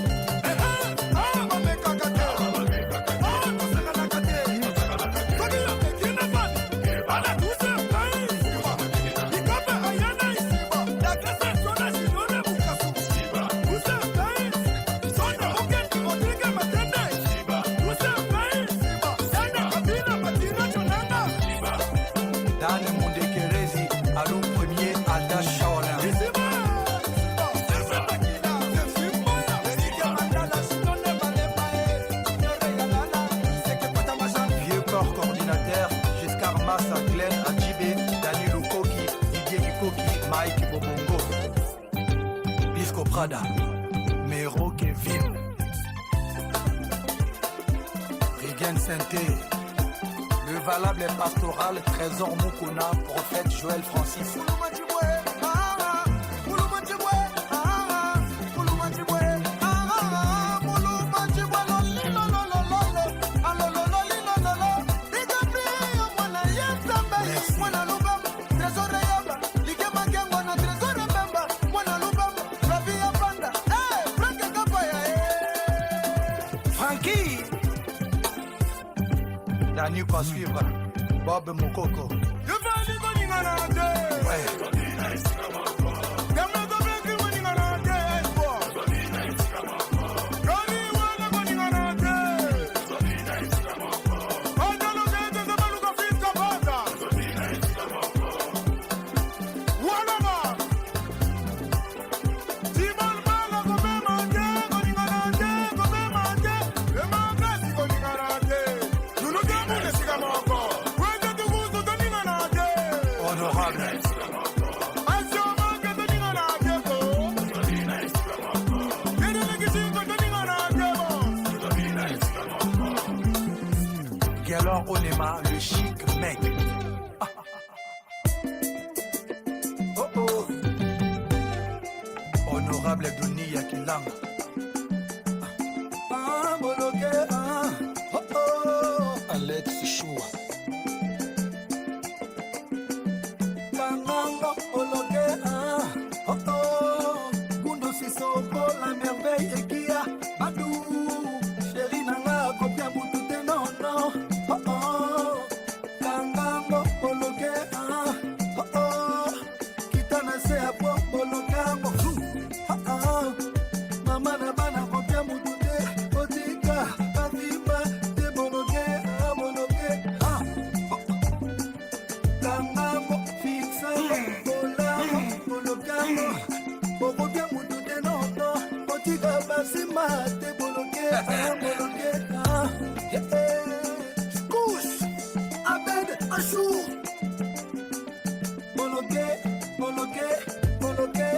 Mike Bobongo, Disco Prada, Mero Kevin, Rigen Santé, le valable et pastoral Trésor Mukuna, Prophète Joël Francis. La nuit pas suivre, Bob Mokoko. Galor Onema, le chic mec. Oh oh. Honorable Dunia Kilanga. Ah, Boloke, ah. Oh oh. Alex Choua. Kananga, Boloke, ah. Oh oh. Kundo Sissoko, la merveille et Kia. Badou. Chéri Nanga, Kopia Boutouté, non, non. Oh oh, Kangango Boloke, ah, oh oh, Kitana se apo Bolokango, oh oh, Mama na bana kopia mutude, Otika, Kavima, de Boloke, ah, Boloke, ah, oh oh, Kangango, Fixa, Bolango, Bolokango, Bokopia mutude, no, no, Otika, Basima, de Boloke, ah, Boloke, ah, yeah. Achour. Boloke, Boloke, Boloke,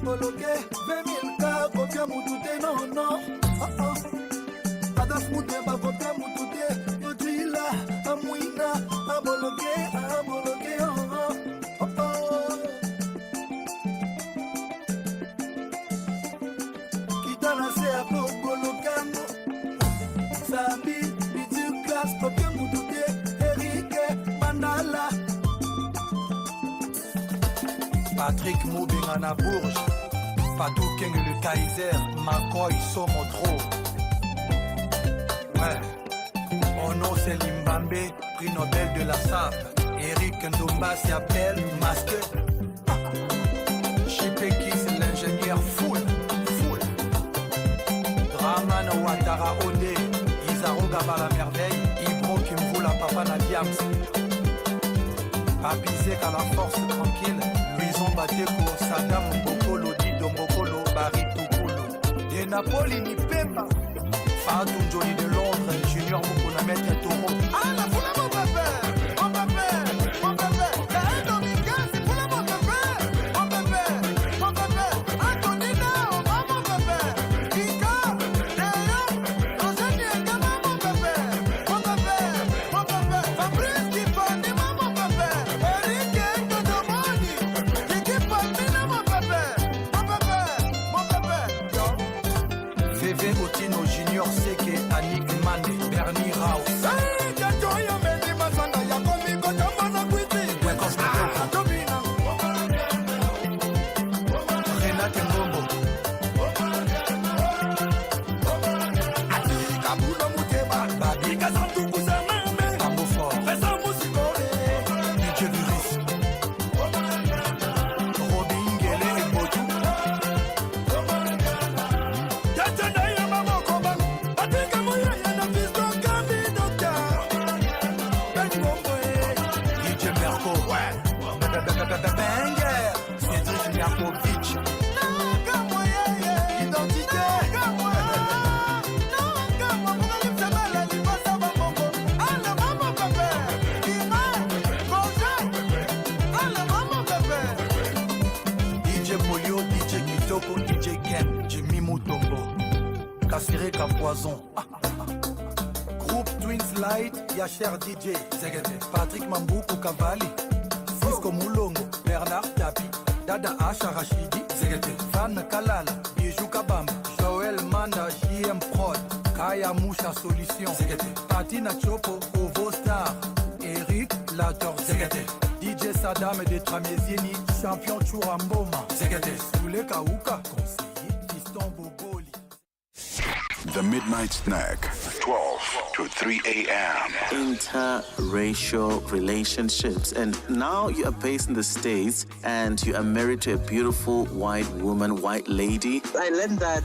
Boloke, 20 000 cas, Kopia Moutouté, non, non, oh oh. Adas Moutemba, Kopia Moutouté, Yotila, Amouina, Aboloke, Aboloke, oh oh, oh oh. Kitana se apo Bolokano, Sabi, Bidu Class, Kopia Moutouté, Patrick Moubengana Bourges, Fatou Keng le Kaiser, Makoy Somotro. Ouais, mon nom c'est Limbambe, prix Nobel de la SAP. Eric Ndomba s'appelle Masque. Chipeki c'est l'ingénieur full. Draman Ouattara Ode, Isaro Gaba la merveille, Ibro Kimvula Papa Nadiams. Abisé à la force tranquille, Luison Bateko, Sadam Mbokolo, Dido Mbokolo, Barry Tukulu. Et Napoli ni Pemba, Fatou Johnny de Londres, Junior Mokona Maître Toro. Ah, la foule mon pépé, mon pépé, mon pépé, la Dominguez, c'est pour mon pépé, mon pépé, mon pépé, Antonina, mon pépé, Kika, Léon, Rosalie et Gama, mon pépé, mon pépé, mon pépé, Fabrice Kipani, mon pépé. VV Otino Junior Seke, Annick Mane, Bernie Rao. Renate Mbombo. Babi Kazantou Kouzamame. Tambo fort. DJ Viris. Robin Ngele et Botou. DJ Merco. Banger. Cédric Merkovic. Identité. tiré qu'à poison. Groupe Twins Light, y'a cher DJ Patrick Mambuku Kavali, Cisco Moulongo, Bernard Tapi, Dada Asha Rashidi, Van Kalala, Bijou Kabamba, Joël Manda, JM Prod, Kaya Moucha Solution, Patina Chopo, Ovo Star, Eric Lator, DJ Saddam et Tramezieni, champion Churamboma, Soule Kauka, conseiller Fiston Boboli. The Midnight Snack, 12 to 3 a.m. Interracial relationships. And now you are based in the States and you are married to a beautiful white woman, white lady. I learned that,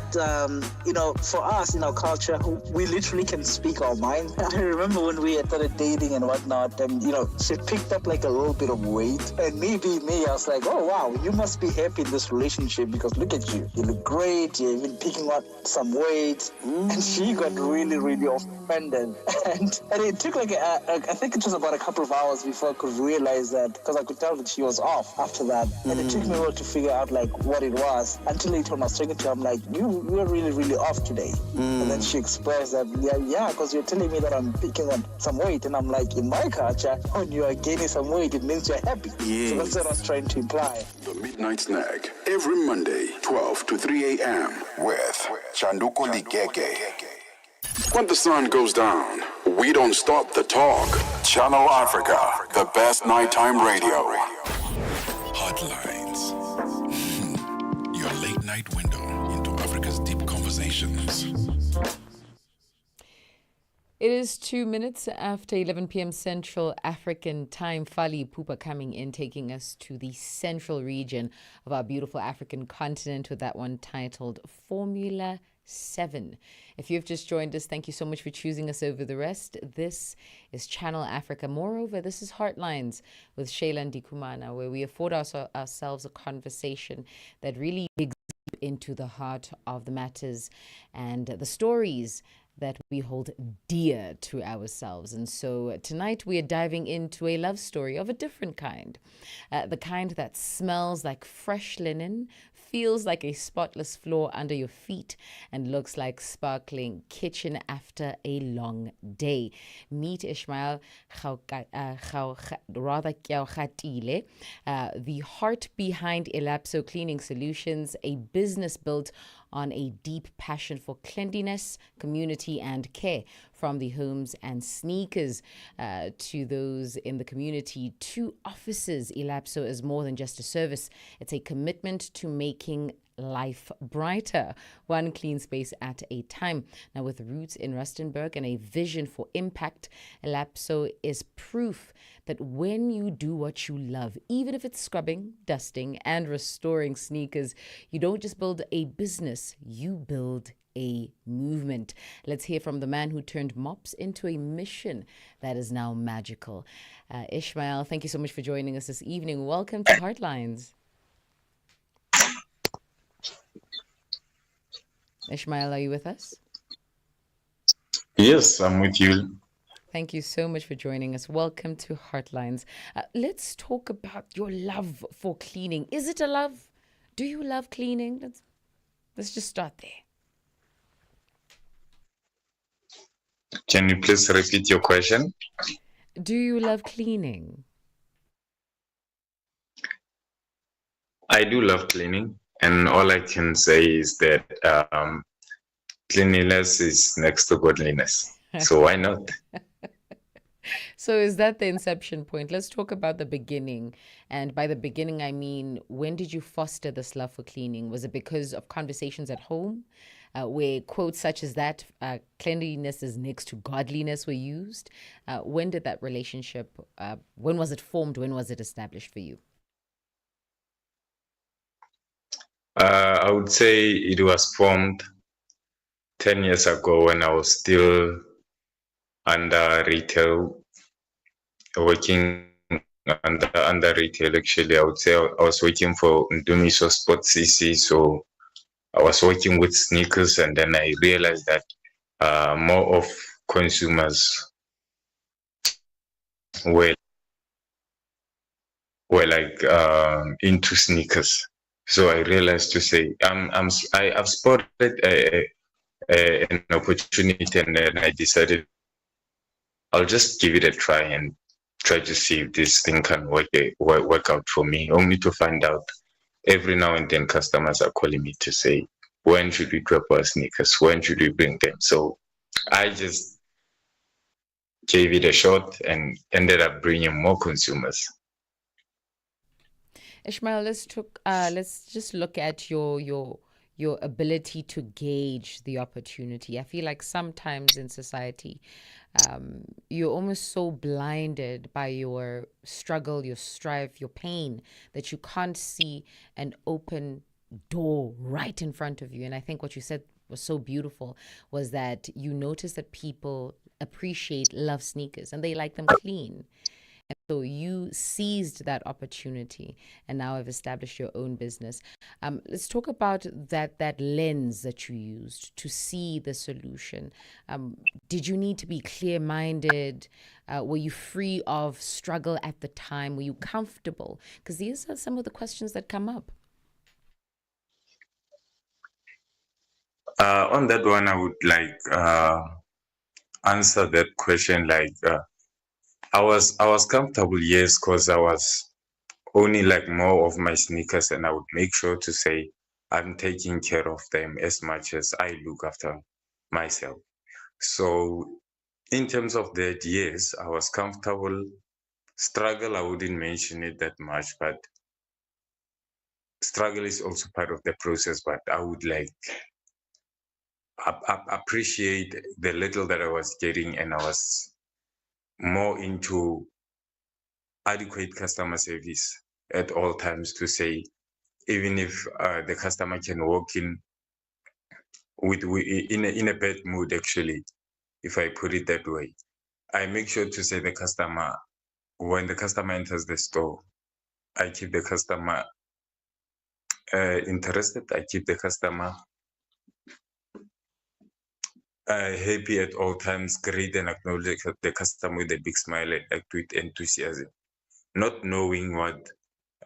for us in our culture, we literally can speak our mind. I remember when we had started dating and whatnot, and, she picked up like a little bit of weight. And me, I was like, oh, wow, you must be happy in this relationship because look at you. You look great. You're even picking up some weight. And she got really, really offended. And it took I think it was about a couple of hours before I could realize that, because I could tell that she was off after that. And it took me a while to figure out what it was. Until later when I was talking to her, I'm like, you were really, really off today. And then she expressed that, yeah, because you're telling me that I'm picking up some weight. And I'm like, in my culture, when you are gaining some weight, it means you're happy. Yes. So that's what I was trying to imply. The Midnight Snack, every Monday, 12 to 3 a.m. with Chanduko Ligege. When the sun goes down, we don't stop the talk. Channel Africa, the best nighttime radio. Heartlines. Your late night window into Africa's deep conversations. It is 2 minutes after 11 p.m. Central African time. Fali Pupa coming in, taking us to the central region of our beautiful African continent with that one titled Formula 7. If you've just joined us, thank you so much for choosing us over the rest. This is Channel Africa. Moreover, this is Heartlines with Shayla Ndikumana, where we afford ourselves a conversation that really digs deep into the heart of the matters and the stories that we hold dear to ourselves. And so tonight we are diving into a love story of a different kind, the kind that smells like fresh linen, feels like a spotless floor under your feet, and looks like sparkling kitchen after a long day. Meet Ishmael Kyaukhatile, the heart behind Elapso Cleaning Solutions, a business built on a deep passion for cleanliness, community, and care. From the homes and sneakers to those in the community to offices, Elapso is more than just a service. It's a commitment to making life brighter, one clean space at a time. Now, with roots in Rustenburg and a vision for impact, Elapso is proof that when you do what you love, even if it's scrubbing, dusting, and restoring sneakers, you don't just build a business, you build a movement. Let's hear from the man who turned mops into a mission that is now magical. Ishmael, thank you so much for joining us this evening. Welcome to Heartlines. Ishmael, are you with us? Yes, I'm with you. Thank you so much for joining us. Welcome to Heartlines. Let's talk about your love for cleaning. Is it a love? Do you love cleaning? Let's just start there. Can you please repeat your question? Do you love cleaning? I do love cleaning, and all I can say is that cleanliness is next to godliness. So why not? So is that the inception point? Let's talk about the beginning. And by the beginning, I mean, when did you foster this love for cleaning? Was it because of conversations at home? Where quotes such as that, cleanliness is next to godliness, were used? When did that relationship, when was it formed? When was it established for you? I would say it was formed 10 years ago when I was still under retail, working under retail. Actually, I would say I was working for Ndumiso Sports CC, so I was working with sneakers, and then I realized that more of consumers were like into sneakers. So I realized to say I've spotted an opportunity, and then I decided I'll just give it a try and try to see if this thing can work out for me. Only to find out every now and then customers are calling me to say, when should we drop our sneakers? When should we bring them? So I just gave it a shot and ended up bringing more consumers. Ishmael, let's just look at your ability to gauge the opportunity. I feel like sometimes in society, you're almost so blinded by your struggle, your strife, your pain that you can't see an open door right in front of you. And I think what you said was so beautiful was that you notice that people appreciate, love sneakers, and they like them clean. And so you seized that opportunity and now have established your own business. Let's talk about that lens that you used to see the solution. Did you need to be clear-minded? Were you free of struggle at the time? Were you comfortable? Because these are some of the questions that come up. On that one, I would like answer that question like I was comfortable, yes, because I was owning like more of my sneakers, and I would make sure to say I'm taking care of them as much as I look after myself. So in terms of that, yes, I was comfortable. Struggle, I wouldn't mention it that much, but struggle is also part of the process. But I would like appreciate the little that I was getting, and I was more into adequate customer service at all times to say, even if the customer can walk in in a bad mood, actually, if I put it that way, I make sure to say the customer, when the customer enters the store, I keep the customer interested. I keep the customer happy at all times, greet and acknowledge the customer with a big smile and act with enthusiasm, not knowing what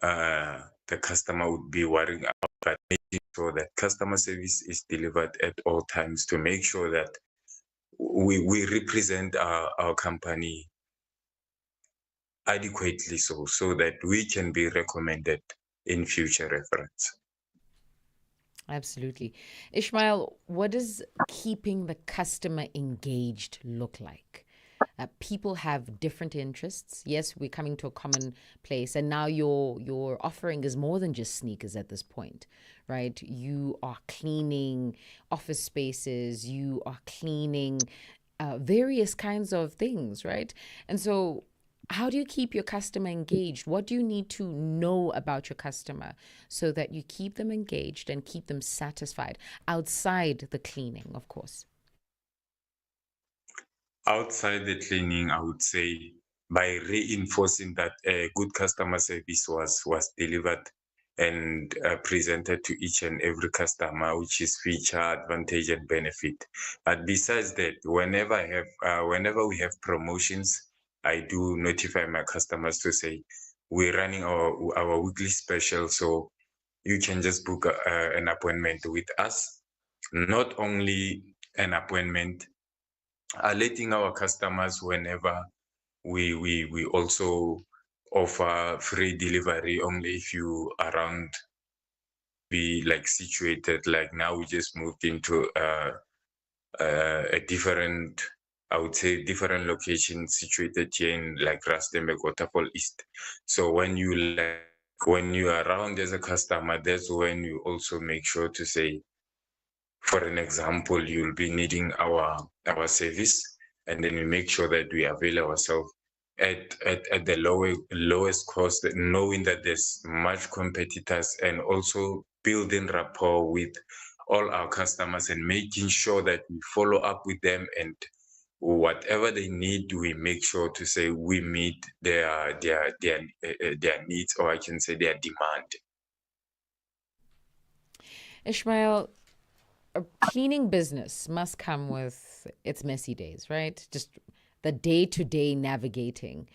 the customer would be worrying about, but making sure that customer service is delivered at all times to make sure that we represent our company adequately so that we can be recommended in future reference. Absolutely. Ishmael, what does keeping the customer engaged look like? People have different interests. Yes, we're coming to a common place, and now your offering is more than just sneakers at this point, right? You are cleaning office spaces, you are cleaning various kinds of things, right? And so how do you keep your customer engaged? What do you need to know about your customer so that you keep them engaged and keep them satisfied outside the cleaning, of course? Outside the cleaning, I would say by reinforcing that good customer service was delivered and presented to each and every customer, which is feature, advantage, and benefit. But besides that, whenever we have promotions, I do notify my customers to say we're running our weekly special, so you can just book an appointment with us. Not only an appointment, alerting our customers whenever we also offer free delivery only if you around be like situated. Like now we just moved into a different, I would say different location situated here in like Rustenburg, Waterfall East. So when you are around as a customer, that's when you also make sure to say, for an example, you'll be needing our service, and then we make sure that we avail ourselves at the lowest cost, knowing that there's much competitors, and also building rapport with all our customers and making sure that we follow up with them, and whatever they need, we make sure to say we meet their needs, or I can say their demand. Ishmael, a cleaning business must come with its messy days, right? Just the day-to-day navigating.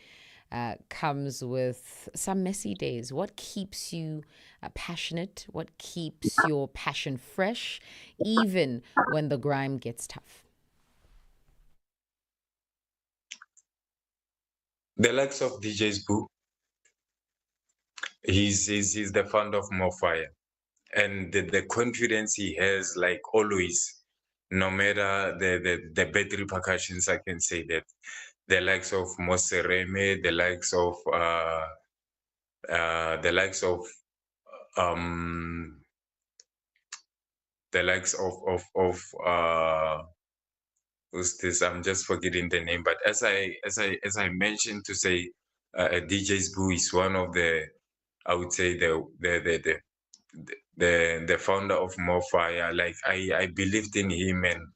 comes with some messy days. What keeps you passionate? What keeps your passion fresh, even when the grime gets tough? The likes of DJ's Boo, he's the founder of More Fire. And the confidence he has, like always, no matter the bad repercussions, I can say that the likes of Mosereme, the likes of the likes of um the likes of who's this? I'm just forgetting the name. But as I mentioned to say, DJ's Boo is one of the, I would say, the founder of More Fire. Like I believed in him, and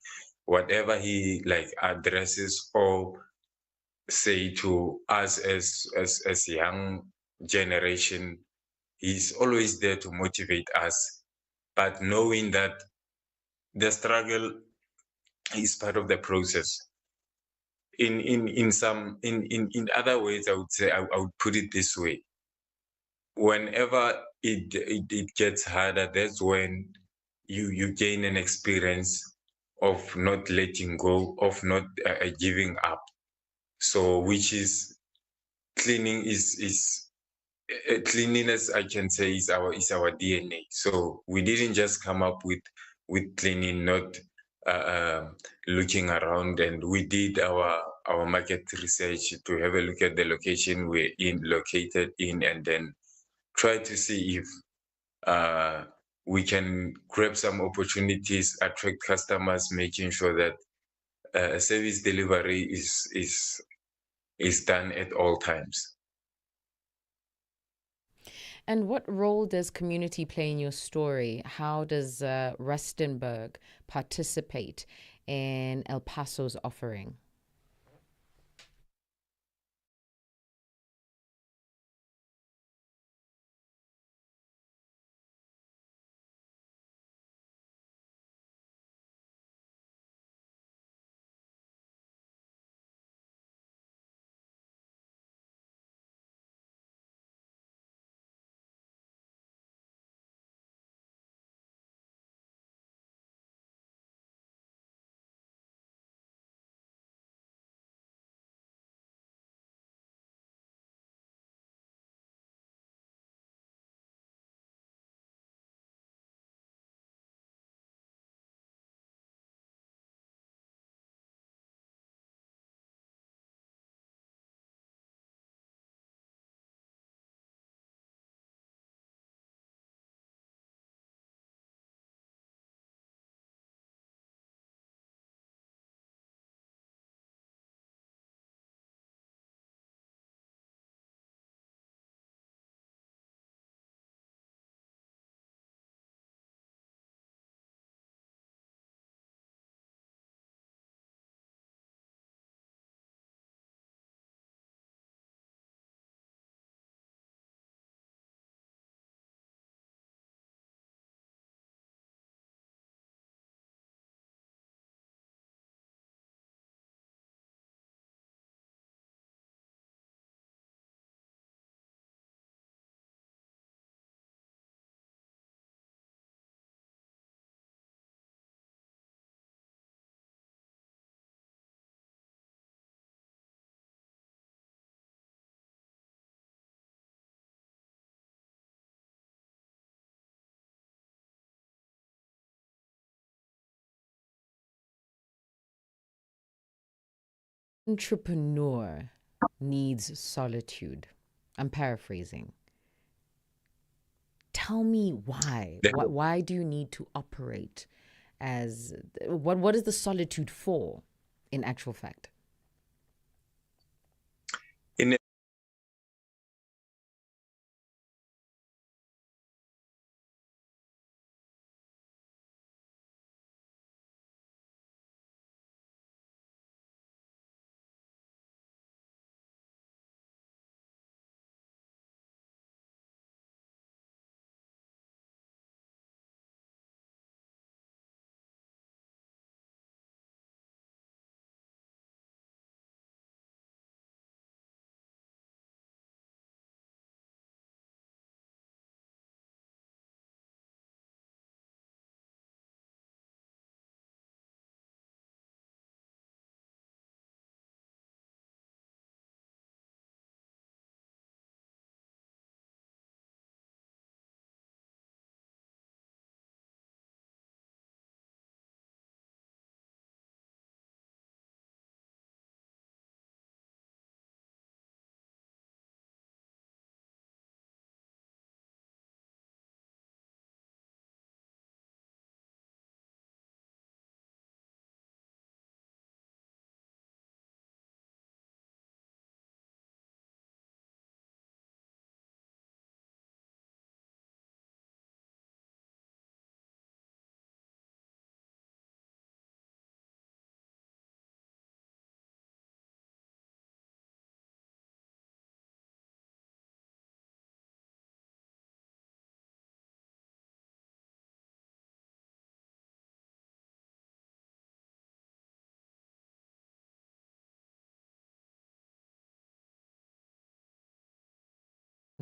whatever he like addresses or say to us as young generation, he's always there to motivate us, but knowing that the struggle is part of the process. In other ways, I would say, I would put it this way: whenever it gets harder, that's when you gain an experience of not letting go, of not giving up. So which is cleaning is cleanliness, I can say, is our DNA. So we didn't just come up with cleaning, not looking around, and we did our market research to have a look at the location we're located in, and then try to see if we can grab some opportunities, attract customers, making sure that service delivery is done at all times. And what role does community play in your story? How does Rustenburg participate in El Paso's offering? Entrepreneur needs solitude. I'm paraphrasing. Tell me why. Why do you need to operate as what is the solitude for in actual fact? In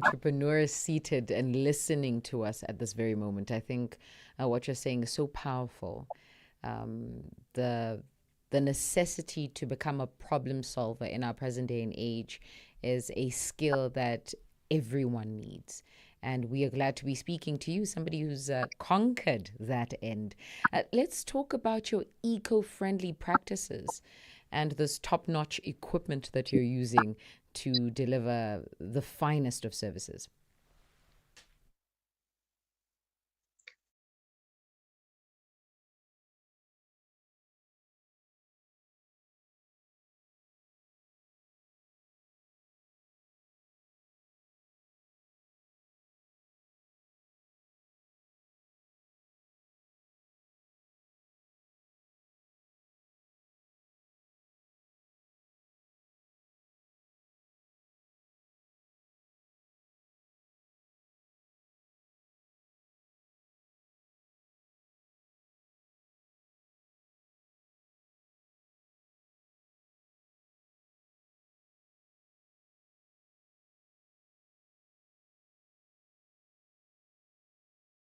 Entrepreneurs seated and listening to us at this very moment. I think what you're saying is so powerful. The necessity to become a problem solver in our present day and age is a skill that everyone needs. And we are glad to be speaking to you, somebody who's conquered that end. Let's talk about your eco friendly practices and this top notch equipment that you're using to deliver the finest of services.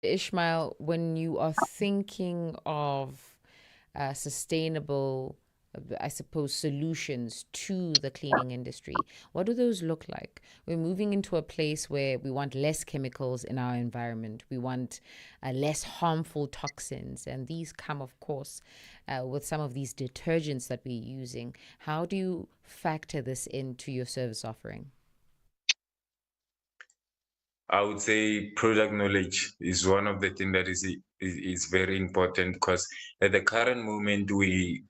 Ishmael, when you are thinking of sustainable, I suppose, solutions to the cleaning industry, what do those look like? We're moving into a place where we want less chemicals in our environment. We want less harmful toxins. And these come, of course, with some of these detergents that we're using. How do you factor this into your service offering? I would say product knowledge is one of the things that is very important, because at the current moment we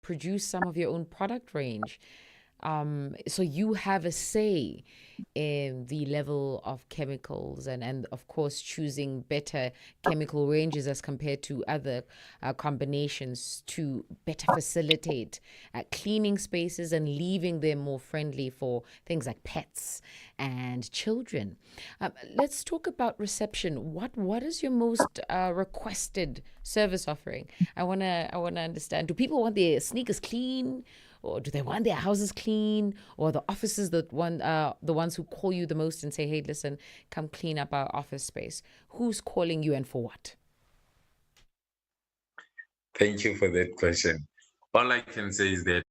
produce some of your own product range. So you have a say in the level of chemicals and of course, choosing better chemical ranges as compared to other combinations to better facilitate cleaning spaces and leaving them more friendly for things like pets and children. Let's talk about reception. What is your most requested service offering? I wanna understand. Do people want their sneakers clean? Or do they want their houses clean? Or the offices that the ones who call you the most and say, hey, listen, come clean up our office space? Who's calling you and for what? Thank you for that question. All I can say is that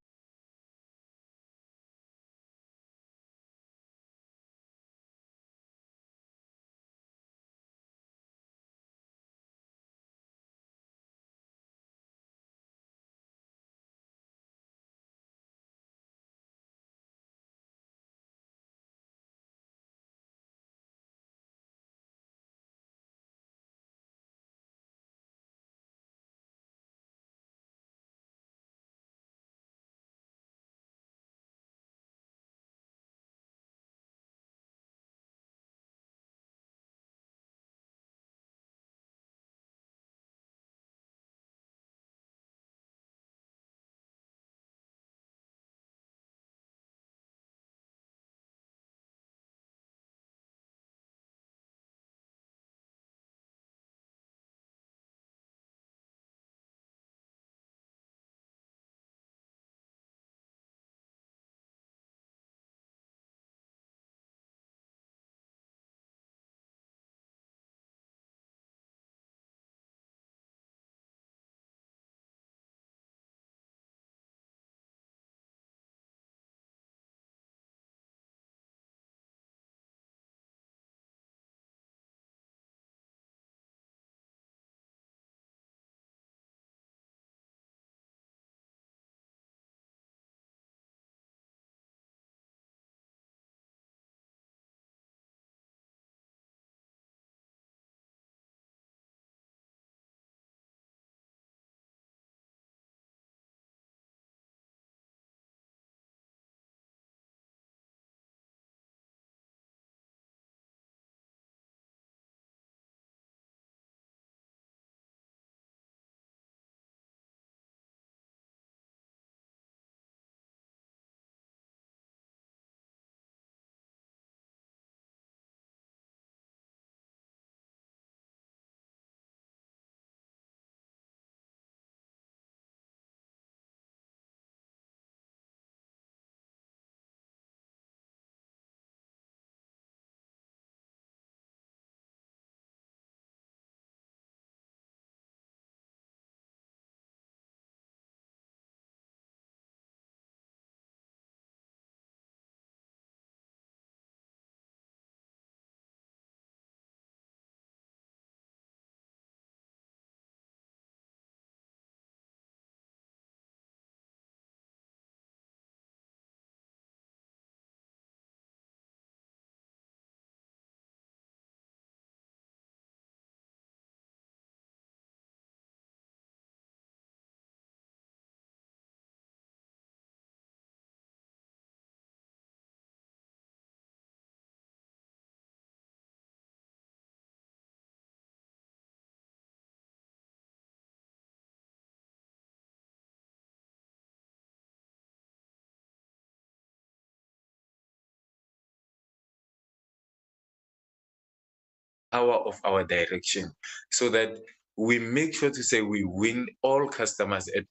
power of our direction, so that we make sure to say we win all customers at.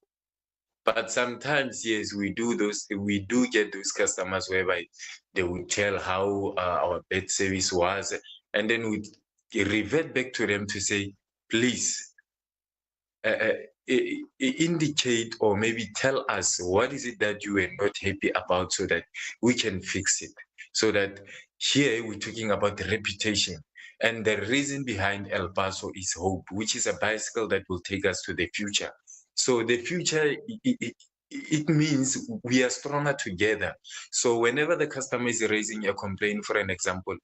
But sometimes, yes, we do get those customers whereby they would tell how our bed service was, and then we revert back to them to say, please indicate or maybe tell us what is it that you were not happy about, so that we can fix it. So that here we're talking about the reputation, and the reason behind El Paso is hope, which is a bicycle that will take us to the future. So the future, it means we are stronger together. So whenever the customer is raising a complaint, for an example,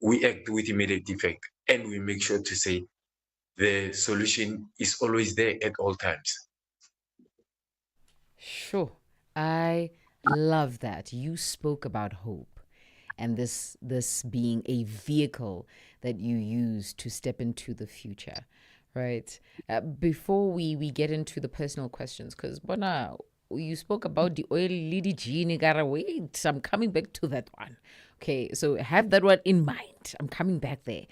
we act with immediate effect, and we make sure to say the solution is always there at all times. Sure. I love that. You spoke about hope and this being a vehicle that you use to step into the future, right? Before we get into the personal questions, because Bona, you spoke about the oil lady genie. Gotta wait. I'm coming back to that one. Okay, so have that one in mind. I'm coming back there.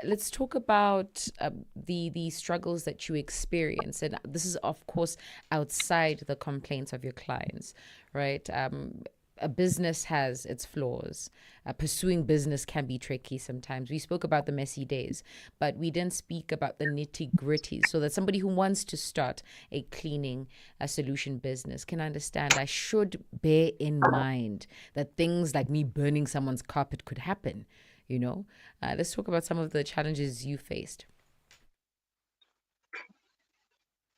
Let's talk about the struggles that you experience, and this is of course outside the complaints of your clients, right? A business has its flaws. Pursuing business can be tricky sometimes. We spoke about the messy days, but we didn't speak about the nitty gritty. So that somebody who wants to start a cleaning solution business can understand, I should bear in mind that things like me burning someone's carpet could happen. Let's talk about some of the challenges you faced.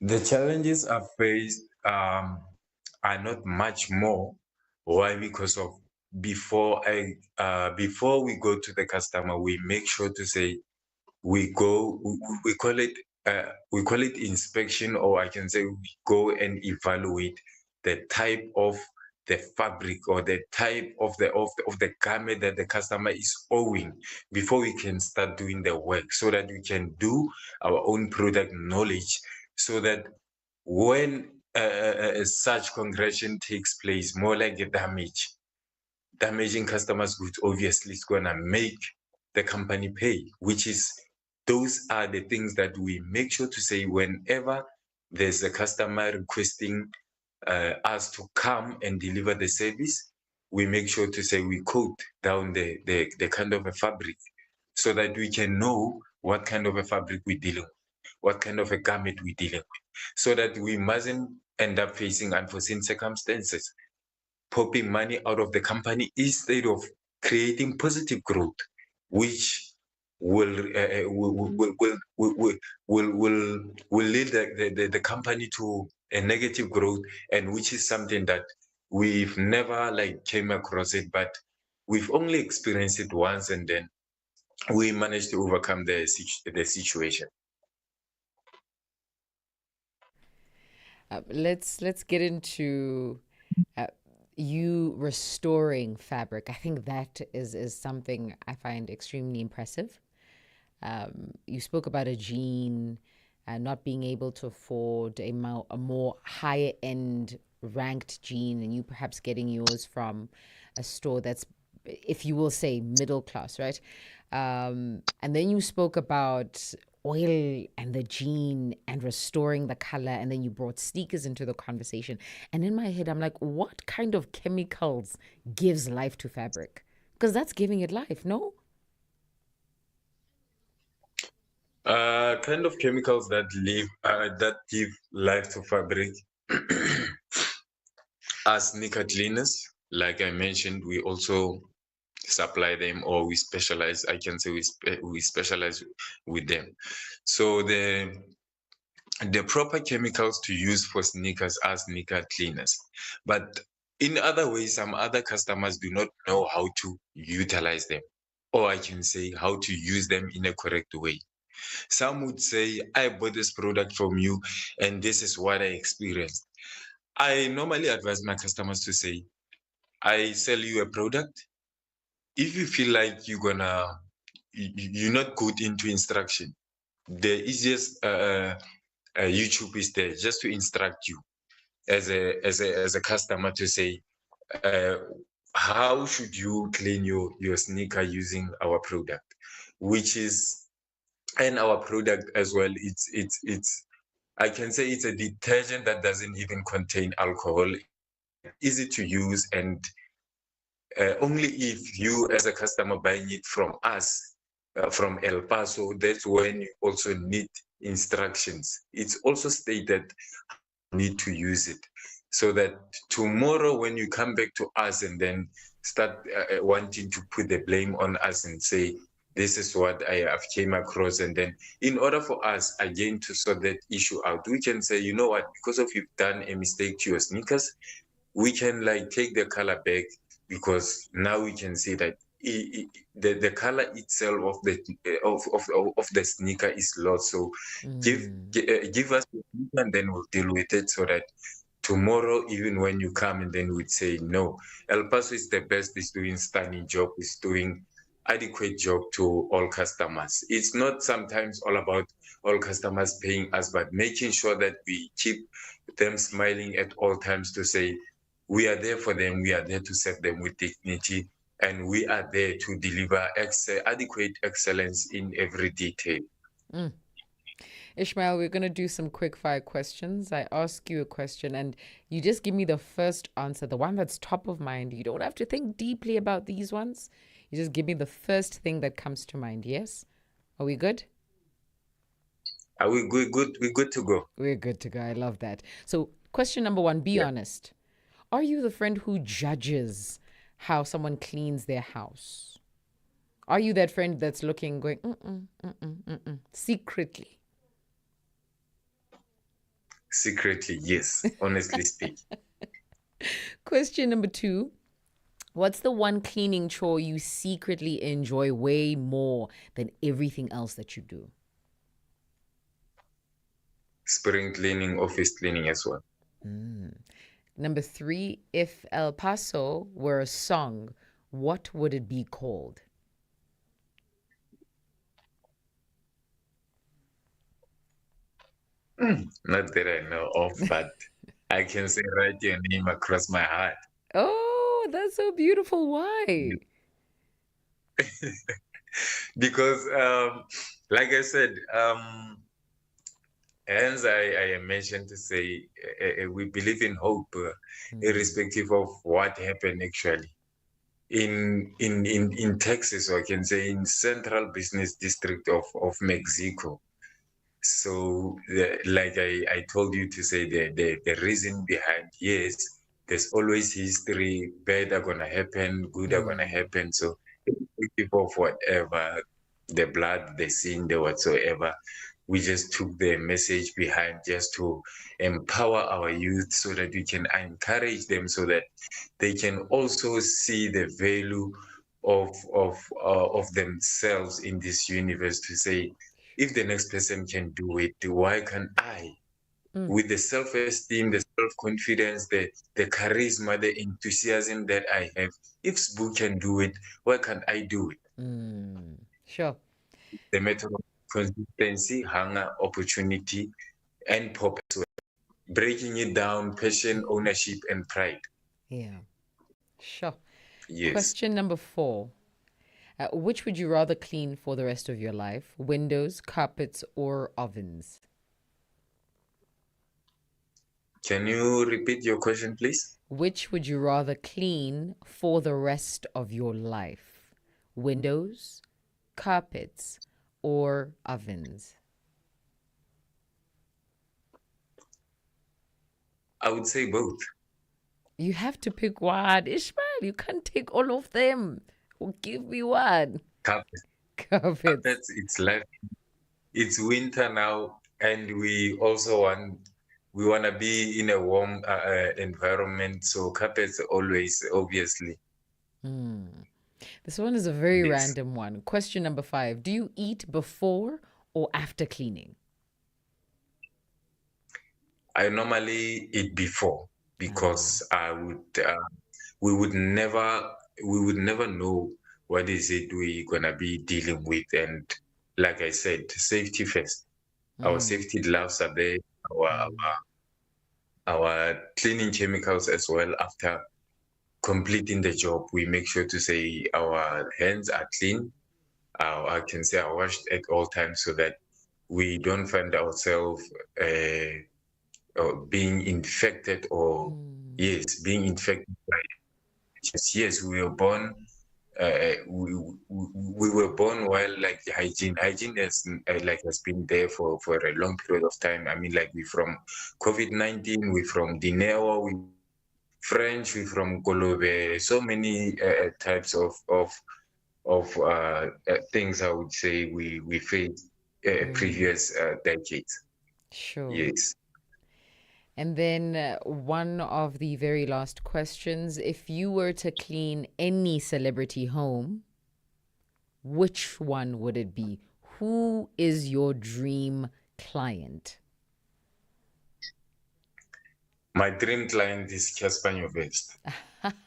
The challenges I faced are not much more. Why? Because of before we go to the customer, we make sure to say we call it inspection, or I can say we go and evaluate the type of the fabric or the type of the garment that the customer is owing before we can start doing the work, so that we can do our own product knowledge, so that when such congression takes place, more like a damaging customers' goods obviously is going to make the company pay, which is, those are the things that we make sure to say whenever there's a customer requesting us to come and deliver the service, we make sure to say we quote down the kind of a fabric, so that we can know what kind of a fabric we're dealing with, what kind of a garment we're dealing with, so that we mustn't end up facing unforeseen circumstances, popping money out of the company instead of creating positive growth, which will lead the company to a negative growth, and which is something that we've never came across it, but we've only experienced it once, and then we managed to overcome the situation. Let's get into you restoring fabric. I think that is something I find extremely impressive. You spoke about a jean not being able to afford a more higher end ranked jean, and you perhaps getting yours from a store that's, if you will say, middle class, right? And then you spoke about oil and the jean and restoring the color, and then you brought sneakers into the conversation. And in my head, I'm like, what kind of chemicals gives life to fabric? Because that's giving it life, no? Kind of chemicals that give life to fabric are sneaker cleaners. Like I mentioned, we also supply them, or we specialize. I can say we specialize with them. So the proper chemicals to use for sneakers are sneaker cleaners. But in other ways, some other customers do not know how to utilize them, or I can say how to use them in a correct way. Some would say, I bought this product from you and this is what I experienced. I normally advise my customers to say, I sell you a product. If you feel like you're not good into instruction, the easiest YouTube is there just to instruct you as a customer to say, how should you clean your sneaker using our product, which is and our product as well, it's I can say it's a detergent that doesn't even contain alcohol, easy to use, and only if you as a customer buying it from us, from El Paso, that's when you also need instructions. It's also stated how you need to use it, so that tomorrow when you come back to us and then start wanting to put the blame on us and say, this is what I have came across, and then in order for us again to sort that issue out, we can say, you know what, because of you've done a mistake to your sneakers, we can like take the color back, because now we can see that the color itself of the of the sneaker is lost. So give us the sneaker and then we'll deal with it, so that tomorrow even when you come and then we'd say no, El Paso is the best, is doing stunning job, is doing adequate job to all customers. It's not sometimes all about all customers paying us, but making sure that we keep them smiling at all times, to say we are there for them, we are there to serve them with dignity, and we are there to deliver adequate excellence in every detail. Ishmael, we're going to do some quick fire questions. I ask you a question and you just give me the first answer, the one that's top of mind. You don't have to think deeply about these ones. You just give me the first thing that comes to mind. Yes? Are we good? Are we good? We're good to go. We're good to go. I love that. So question number one, be honest. Are you the friend who judges how someone cleans their house? Are you that friend that's looking, going, secretly? Secretly, yes, honestly speaking. Question number two, what's the one cleaning chore you secretly enjoy way more than everything else that you do? Spring cleaning, office cleaning as well. Number three, if El Paso were a song, what would it be called? Not that I know of, but I can say write your name across my heart. Oh, that's so beautiful. Why? Because, like I said, hence I mentioned to say we believe in hope, irrespective of what happened actually. In Texas, or I can say in Central Business District of Mexico. So, like I told you to say, the reason behind, yes, there's always history, bad are gonna happen, good are gonna happen. So, irrespective of whatever, the blood, the sin, the whatsoever, we just took the message behind just to empower our youth, so that we can encourage them, so that they can also see the value of themselves in this universe, to say, if the next person can do it, why can't I? With the self-esteem, the self-confidence, the charisma, the enthusiasm that I have, if Sbu can do it, why can't I do it? Sure. The matter of consistency, hunger, opportunity, and purpose. Breaking it down, passion, ownership, and pride. Yeah. Sure. Yes. Question number four. Which would you rather clean for the rest of your life? Windows, carpets, or ovens? Can you repeat your question, please? Which would you rather clean for the rest of your life? Windows, carpets, or ovens? I would say both. You have to pick one. Ishmael, you can't take all of them. Well, give me one. Carpets. Carpets. It's like, it's winter now, and we also want to be in a warm environment. So carpets always, obviously. This one is a very random one. Question number 5. Do you eat before or after cleaning? I normally eat before, because we would never know what is it we're gonna be dealing with, and like I said, safety first. Our safety gloves are there, our cleaning chemicals as well. After completing the job, we make sure to say our hands are clean, I can say are washed at all times so that we don't find ourselves being infected or being infected by it. Yes, we were born. We were born while like hygiene has been there for a long period of time. I mean, like we from COVID-19, we from Dinero, we French, we from Kolobe, so many types of things. I would say we faced previous decades. Sure. Yes. And then one of the very last questions: if you were to clean any celebrity home, which one would it be? Who is your dream client? My dream client is Casper Nyovest,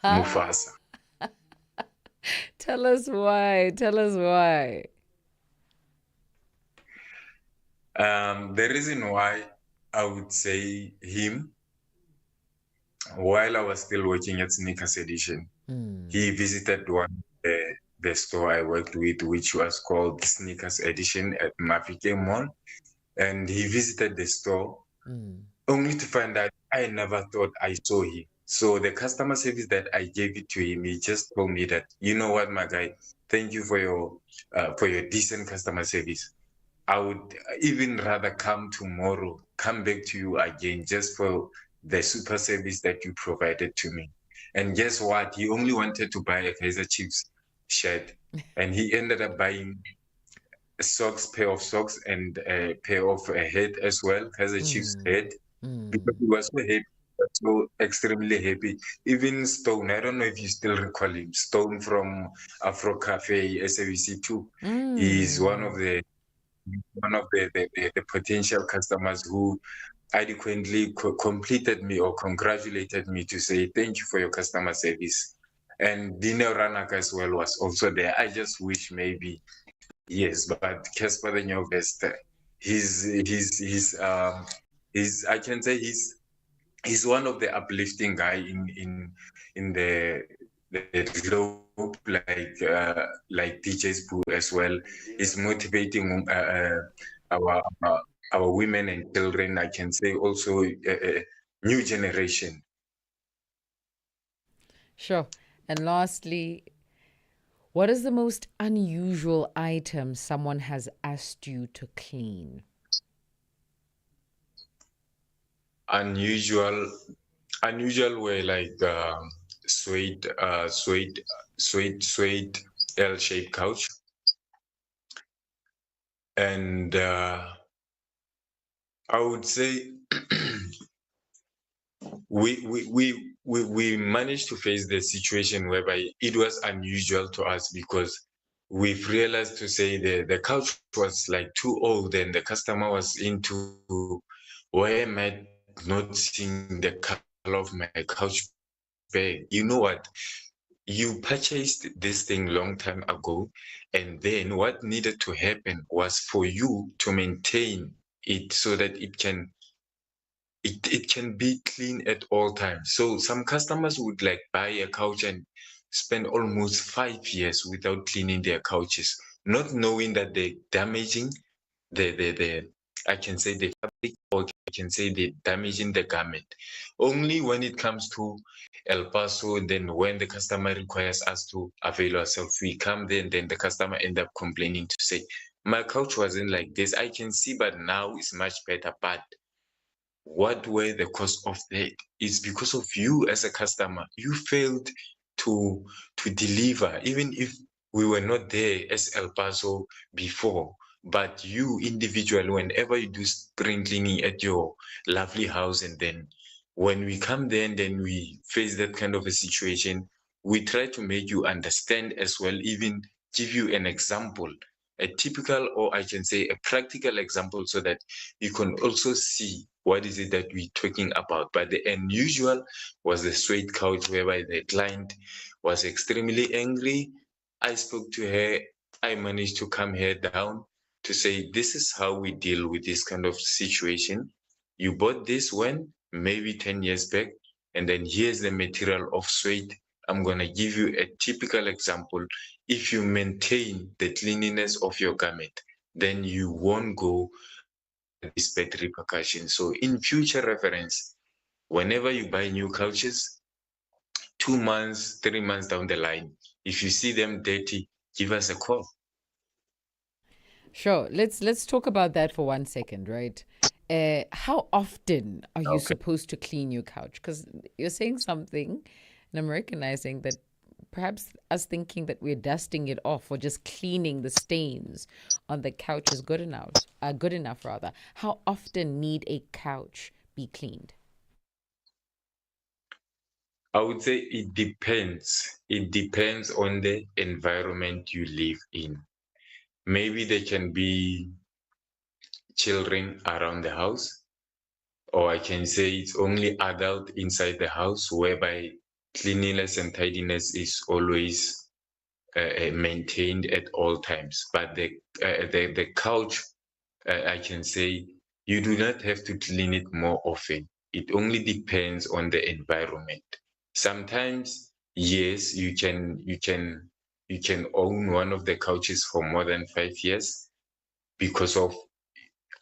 Mufasa. Tell us why. Tell us why. The reason why I would say him, while I was still working at Sneakers Edition, he visited the store I worked with, which was called Sneakers Edition at Mafike Mall. And he visited the store only to find out I never thought I saw him. So the customer service that I gave it to him, he just told me that, you know what, my guy, thank you for your decent customer service. I would even rather come tomorrow, come back to you again just for the super service that you provided to me. And guess what? He only wanted to buy a Kaiser Chiefs shirt, and he ended up buying pair of socks, and a pair of a head as well, Kaiser Chiefs head, because he was so happy, so extremely happy. Even Stone, I don't know if you still recall him, Stone from Afro Cafe SABC2. He's one of the potential customers who adequately completed me or congratulated me to say thank you for your customer service. And Dino Ranaka as well was also there. I just wish maybe, yes, but Casper the Nyovest, he's I can say he's one of the uplifting guy in the globe, like DJ Spoo as well. Is motivating our women and children. I can say also new generation. Sure. And lastly, what is the most unusual item someone has asked you to clean? Unusual way, like suede L-shaped couch, and I would say we managed to face the situation whereby it was unusual to us because we've realized to say the couch was like too old, and the customer was into, why am I not seeing the color of my couch bag? You know what? You purchased this thing long time ago, and then what needed to happen was for you to maintain it so that it can be clean at all times. So some customers would like buy a couch and spend almost 5 years without cleaning their couches, not knowing that they're damaging the I can say the fabric, or I can say the damaging the garment. Only when it comes to El Paso, then when the customer requires us to avail ourselves, we come there, and then the customer end up complaining to say, my couch wasn't like this. I can see, but now it's much better. But what were the cause of that? It's because of you as a customer. You failed to deliver, even if we were not there as El Paso before. But you individually, whenever you do spring cleaning at your lovely house, and then when we come there and then we face that kind of a situation, we try to make you understand as well, even give you an example, a typical, or I can say a practical example, so that you can also see what is it that we're talking about. But the unusual was the straight couch, whereby the client was extremely angry. I spoke to her. I managed to calm her down to say, this is how we deal with this kind of situation. You bought this when maybe 10 years back, and then here's the material of suede I'm going to give you a typical example. If you maintain the cleanliness of your garment, then you won't go these bad repercussions. So in future reference, whenever you buy new couches, 2 months, 3 months down the line, if you see them dirty, give us a call. Sure. Let's talk about that for 1 second, right? How often are you supposed to clean your couch? Because you're saying something, and I'm recognizing that perhaps us thinking that we're dusting it off or just cleaning the stains on the couch is good enough. Good enough, rather. How often need a couch be cleaned? I would say it depends. It depends on the environment you live in. Maybe there can be children around the house, or I can say it's only adult inside the house, whereby cleanliness and tidiness is always maintained at all times. But the couch, I can say you do not have to clean it more often. It only depends on the environment. Sometimes, yes, you can own one of the couches for more than 5 years because of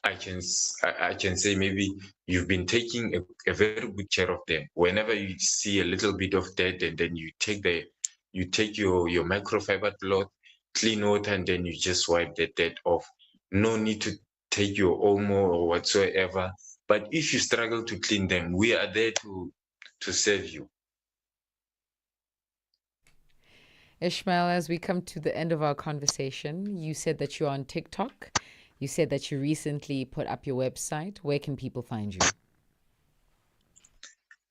I can say maybe you've been taking a very good care of them. Whenever you see a little bit of dirt, and then you take your microfiber cloth, clean water, and then you just wipe the dirt off. No need to take your Omo or whatsoever. But if you struggle to clean them, we are there to serve you. Ishmael, as we come to the end of our conversation, you said that you're on TikTok. You said that you recently put up your website. Where can people find you?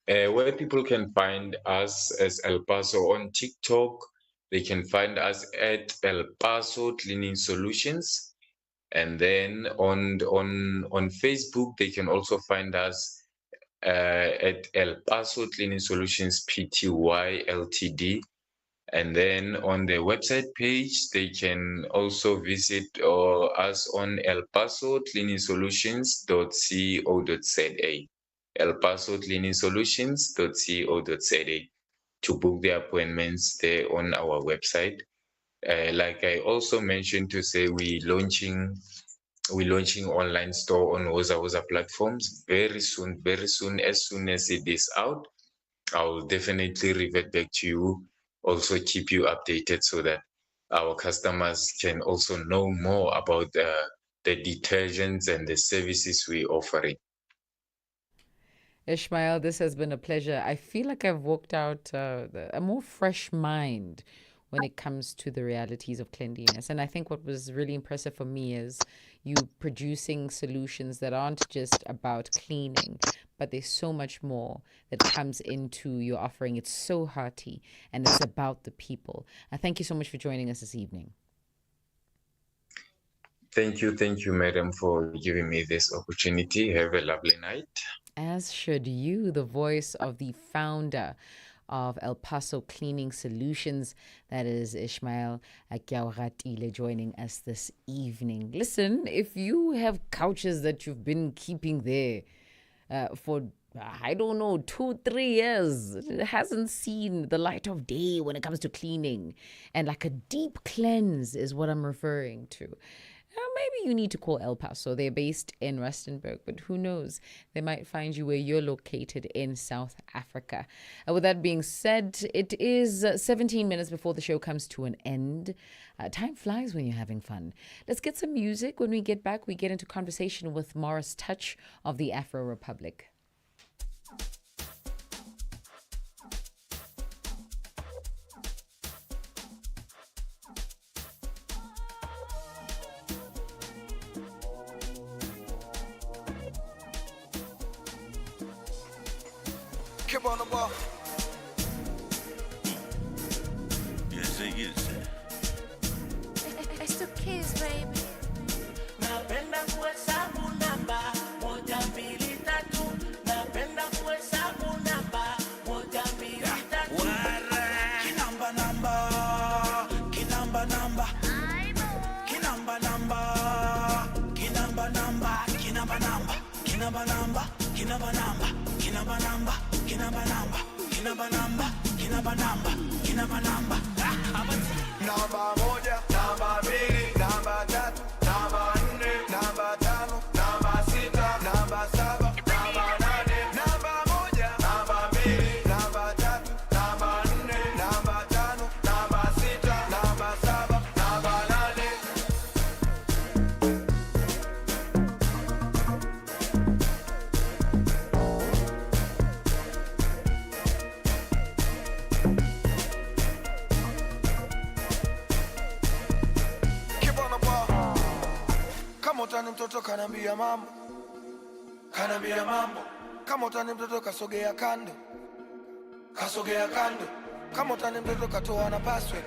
Where people can find us as El Paso on TikTok, they can find us at El Paso Cleaning Solutions. And then on Facebook, they can also find us at El Paso Cleaning Solutions Pty Ltd. And then on the website page, they can also visit us on elpasocleaningsolutions.co.za. elpasocleaningsolutions.co.za to book their appointments there on our website. Like I also mentioned to say, we're launching online store on Woza platforms very soon. As soon as it is out, I'll definitely revert back to you, also keep you updated so that our customers can also know more about the detergents and the services we're offering. Ishmael, this has been a pleasure. I feel like I've walked out a more fresh mind when it comes to the realities of cleanliness. And I think what was really impressive for me is you producing solutions that aren't just about cleaning, but there's so much more that comes into your offering. It's so hearty and it's about the people. Thank you so much for joining us this evening. Thank you, madam, for giving me this opportunity. Have a lovely night. As should you, the voice of the founder of El Paso Cleaning Solutions. That is Ishmael Akiauratile joining us this evening. Listen, if you have couches that you've been keeping there for, I don't know, 2-3 years, it hasn't seen the light of day when it comes to cleaning, and like a deep cleanse is what I'm referring to. Maybe you need to call El Paso. They're based in Rustenburg, but who knows? They might find you where you're located in South Africa. With that being said, it is 17 minutes before the show comes to an end. Time flies when you're having fun. Let's get some music. When we get back, we get into conversation with Morris Touch of the Afro Republic. Keep on the ball. Yes, yes. It's the kids, baby. Napenda kuhesabu namba 1, 2, 3. Napenda kuhesabu namba 1, 2, 3. Kinamba namba, kinamba namba, kinamba namba, kinamba namba, kinamba namba, kinamba namba, kinamba namba, kinamba namba, kinamba namba, kinamba namba, kinamba namba. Namba moja, namba mbili, namba tatu, namba nne, namba tano, namba sita, namba saba, namba nane. Namba moja, namba mbili, namba tatu, namba nne, namba tano, namba sita, namba saba, namba nane. Kama utani mtoto kanambia mambo, kama utani mtoto kasogea kando, kama utani mtoto katoa na password,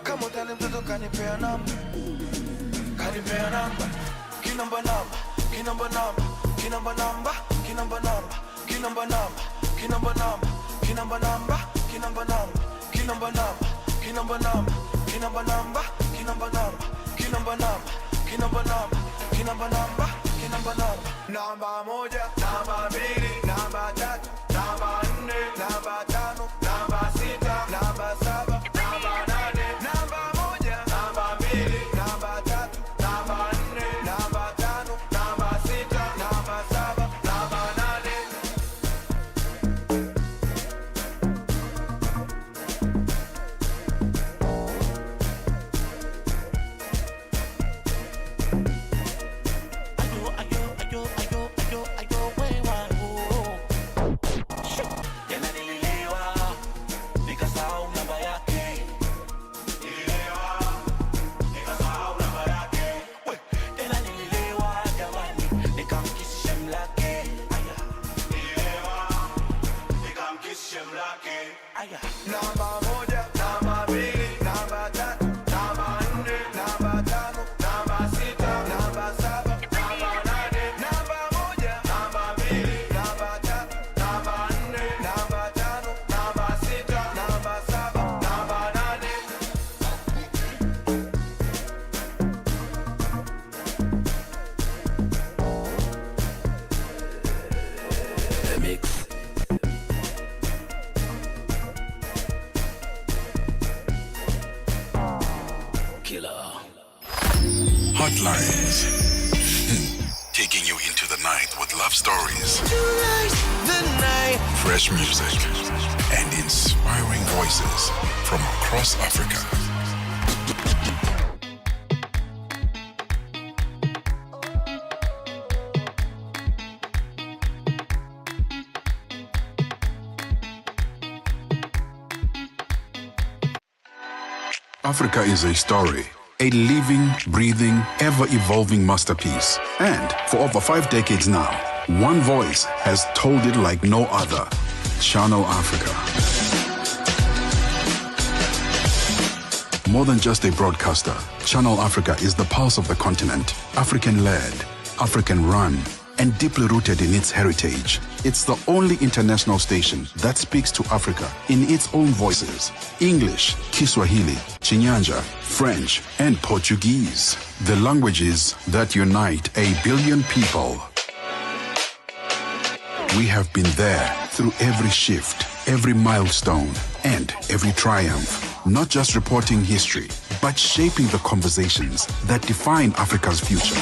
kama utani mtoto kanipea namba, kinamba namba, kinamba namba, kinamba namba, kinamba namba, kinamba namba, kinamba namba, kinamba namba, kinamba namba, kinamba namba, kinamba namba, kinamba namba, kinamba namba, kinamba namba, kinamba namba, kinamba namba, kinamba namba. Namba moja, namba mbili, namba tatu, namba nne, namba tano, namba sita, namba saba, namba nane. Namba moja, namba mbili, namba tatu, namba nne, namba tano, namba sita, namba saba, namba nane. Namba moja, namba mbili, namba tatu, namba nne, namba tano, namba sita, namba saba, namba nane. Namba moja, namba mbili, namba tatu, namba nne, namba tano, namba sita, namba saba, namba nane. The mix. Heartlines. Taking you into the night with love stories, fresh music, and inspiring voices from across Africa. Africa is a story, a living, breathing, ever-evolving masterpiece. And for over 5 decades now, one voice has told it like no other. Channel Africa. More than just a broadcaster, Channel Africa is the pulse of the continent. African-led, African-run, and deeply rooted in its heritage. It's the only international station that speaks to Africa in its own voices. English, Kiswahili, Chinyanja, French, and Portuguese. The languages that unite 1 billion people. We have been there through every shift, every milestone, and every triumph. Not just reporting history, but shaping the conversations that define Africa's future.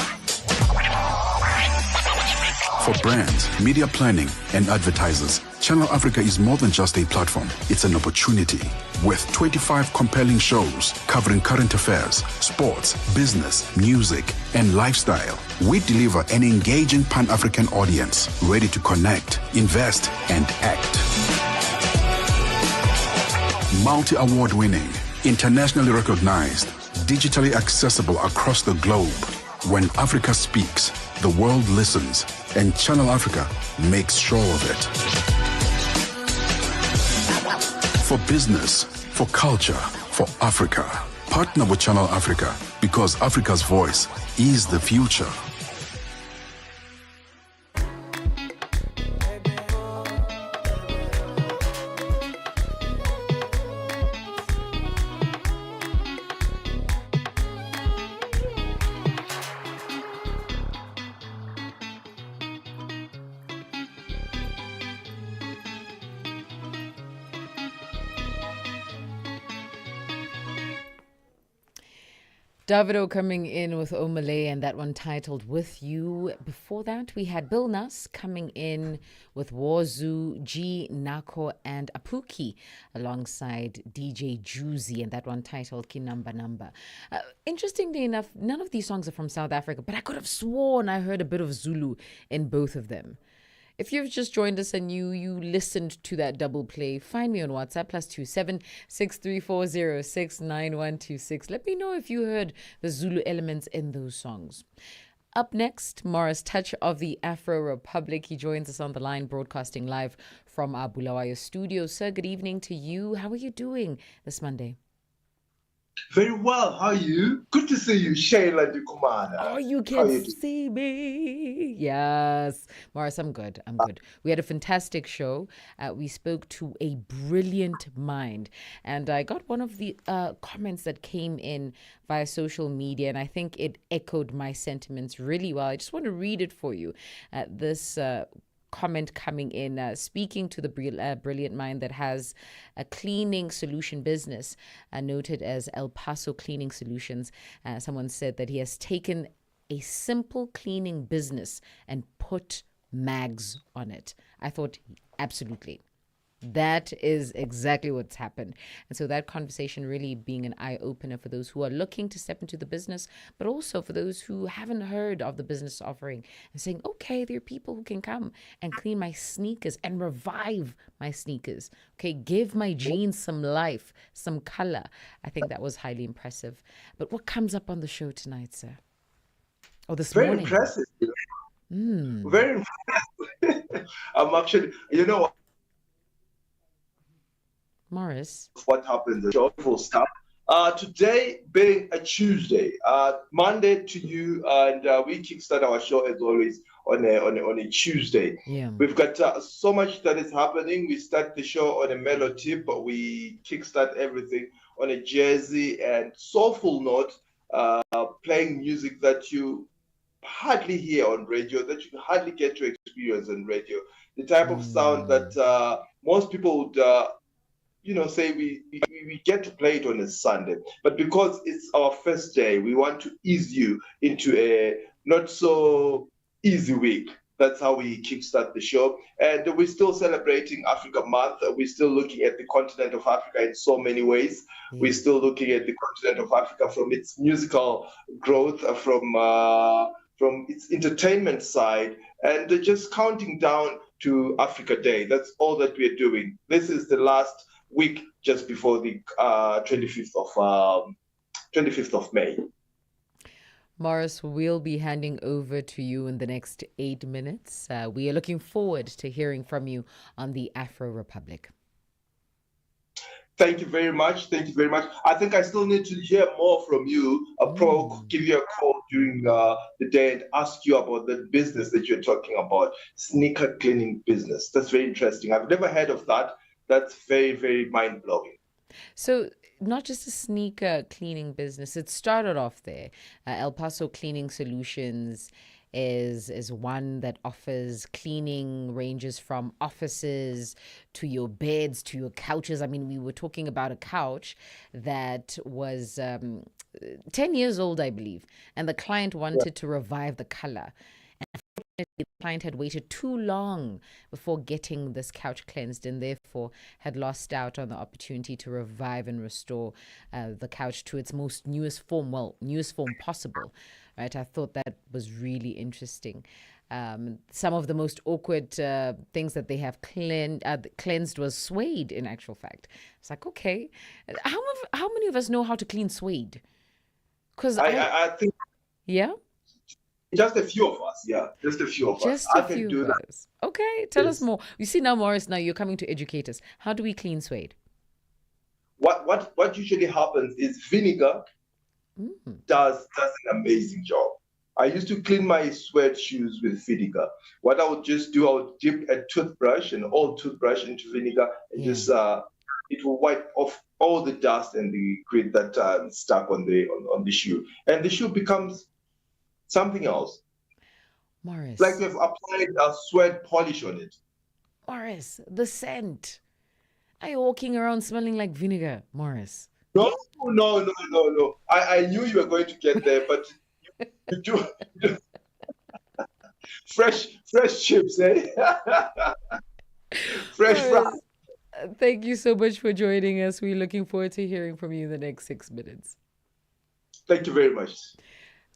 For brands, media planning, and advertisers, Channel Africa is more than just a platform. It's an opportunity. With 25 compelling shows covering current affairs, sports, business, music, and lifestyle, we deliver an engaging Pan-African audience ready to connect, invest, and act. Multi-award winning, internationally recognized, digitally accessible across the globe. When Africa speaks, the world listens, and Channel Africa makes sure of it. For business, for culture, for Africa, partner with Channel Africa because Africa's voice is the future. Davido coming in with Omalay and that one titled With You. Before that, we had Bill Nuss coming in with Wazu, G, Nako, and Apuki alongside DJ Juicy and that one titled Kinamba Namba. Interestingly enough, none of these songs are from South Africa, but I could have sworn I heard a bit of Zulu in both of them. If you've just joined us and you listened to that double play, find me on WhatsApp +27 6340 69126. Let me know if you heard the Zulu elements in those songs. Up next, Morris Touch of the Afro Republic. He joins us on the line, broadcasting live from our Bulawayo studio. Sir, good evening to you. How are you doing this Monday? Very well. How are you? Good to see you, Shayla Dukumana. Oh, you can see me. Yes. Morris, I'm good. I'm good. We had a fantastic show. We spoke to a brilliant mind. And I got one of the comments that came in via social media, and I think it echoed my sentiments really well. I just want to read it for you. This comment coming in, speaking to the brilliant mind that has a cleaning solution business, noted as El Paso Cleaning Solutions. Someone said that he has taken a simple cleaning business and put mags on it. I thought, absolutely. That is exactly what's happened. And so that conversation really being an eye-opener for those who are looking to step into the business, but also for those who haven't heard of the business offering and saying, okay, there are people who can come and clean my sneakers and revive my sneakers. Okay, give my jeans some life, some color. I think that was highly impressive. But what comes up on the show tonight, sir? Or this Very morning? impressive. Very impressive. I'm actually, you know what? Morris, what happened, the show full stop. Today being a Tuesday, Monday to you, and we kickstart our show as always on a Tuesday. Yeah. We've got so much that is happening. We start the show on a mellow tip, but we kickstart everything on a jazzy and soulful note, playing music that you hardly hear on radio, that you hardly get to experience on radio. The type of sound that most people would say we get to play it on a Sunday, but because it's our first day, we want to ease you into a not so easy week. That's how we kickstart the show. And we're still celebrating Africa Month. We're still looking at the continent of Africa in so many ways. We're still looking at the continent of Africa from its musical growth, from its entertainment side, and just counting down to Africa Day. That's all that we're doing. This is the last week just before the 25th of May. Morris, we'll be handing over to you in the next 8 minutes. We are looking forward to hearing from you on the Afro Republic. Thank you very much. Thank you very much. I think I still need to hear more from you. I'll probably give you a call during the day and ask you about the business that you're talking about, sneaker cleaning business. That's very interesting. I've never heard of that. That's very, very mind-blowing. So not just a sneaker cleaning business, it started off there. El Paso Cleaning Solutions is one that offers cleaning ranges from offices to your beds to your couches. I mean, we were talking about a couch that was 10 years old, I believe, and the client wanted to revive the color. The client had waited too long before getting this couch cleansed and therefore had lost out on the opportunity to revive and restore the couch to its newest form possible. Right? I thought that was really interesting. Some of the most awkward things that they have cleansed was suede, in actual fact. It's like, okay, how many of us know how to clean suede? Because I think... Yeah? Just a few of us, yeah. Just a few of us. Just a few of us. Okay, tell us more. You see now, Morris, now you're coming to educate us. How do we clean suede? What usually happens is vinegar does an amazing job. I used to clean my suede shoes with vinegar. What I would just do, I would dip a toothbrush, an old toothbrush, into vinegar and just it will wipe off all the dust and the grit that stuck on the shoe, and the shoe becomes something else. Morris. Like you've applied a suede polish on it. Morris, the scent. Are you walking around smelling like vinegar, Morris? No, no. I knew you were going to get there, but you do fresh chips, eh? Fresh fries. Thank you so much for joining us. We're looking forward to hearing from you in the next 6 minutes. Thank you very much.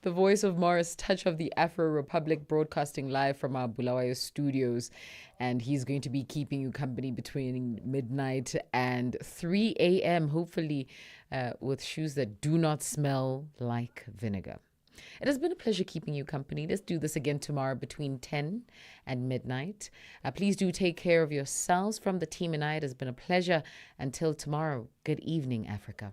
The voice of Morris Touch of the Afro Republic, broadcasting live from our Bulawayo studios. And he's going to be keeping you company between midnight and 3 a.m., hopefully with shoes that do not smell like vinegar. It has been a pleasure keeping you company. Let's do this again tomorrow between 10 and midnight. Please do take care of yourselves. From the team and I, it has been a pleasure. Until tomorrow, good evening, Africa.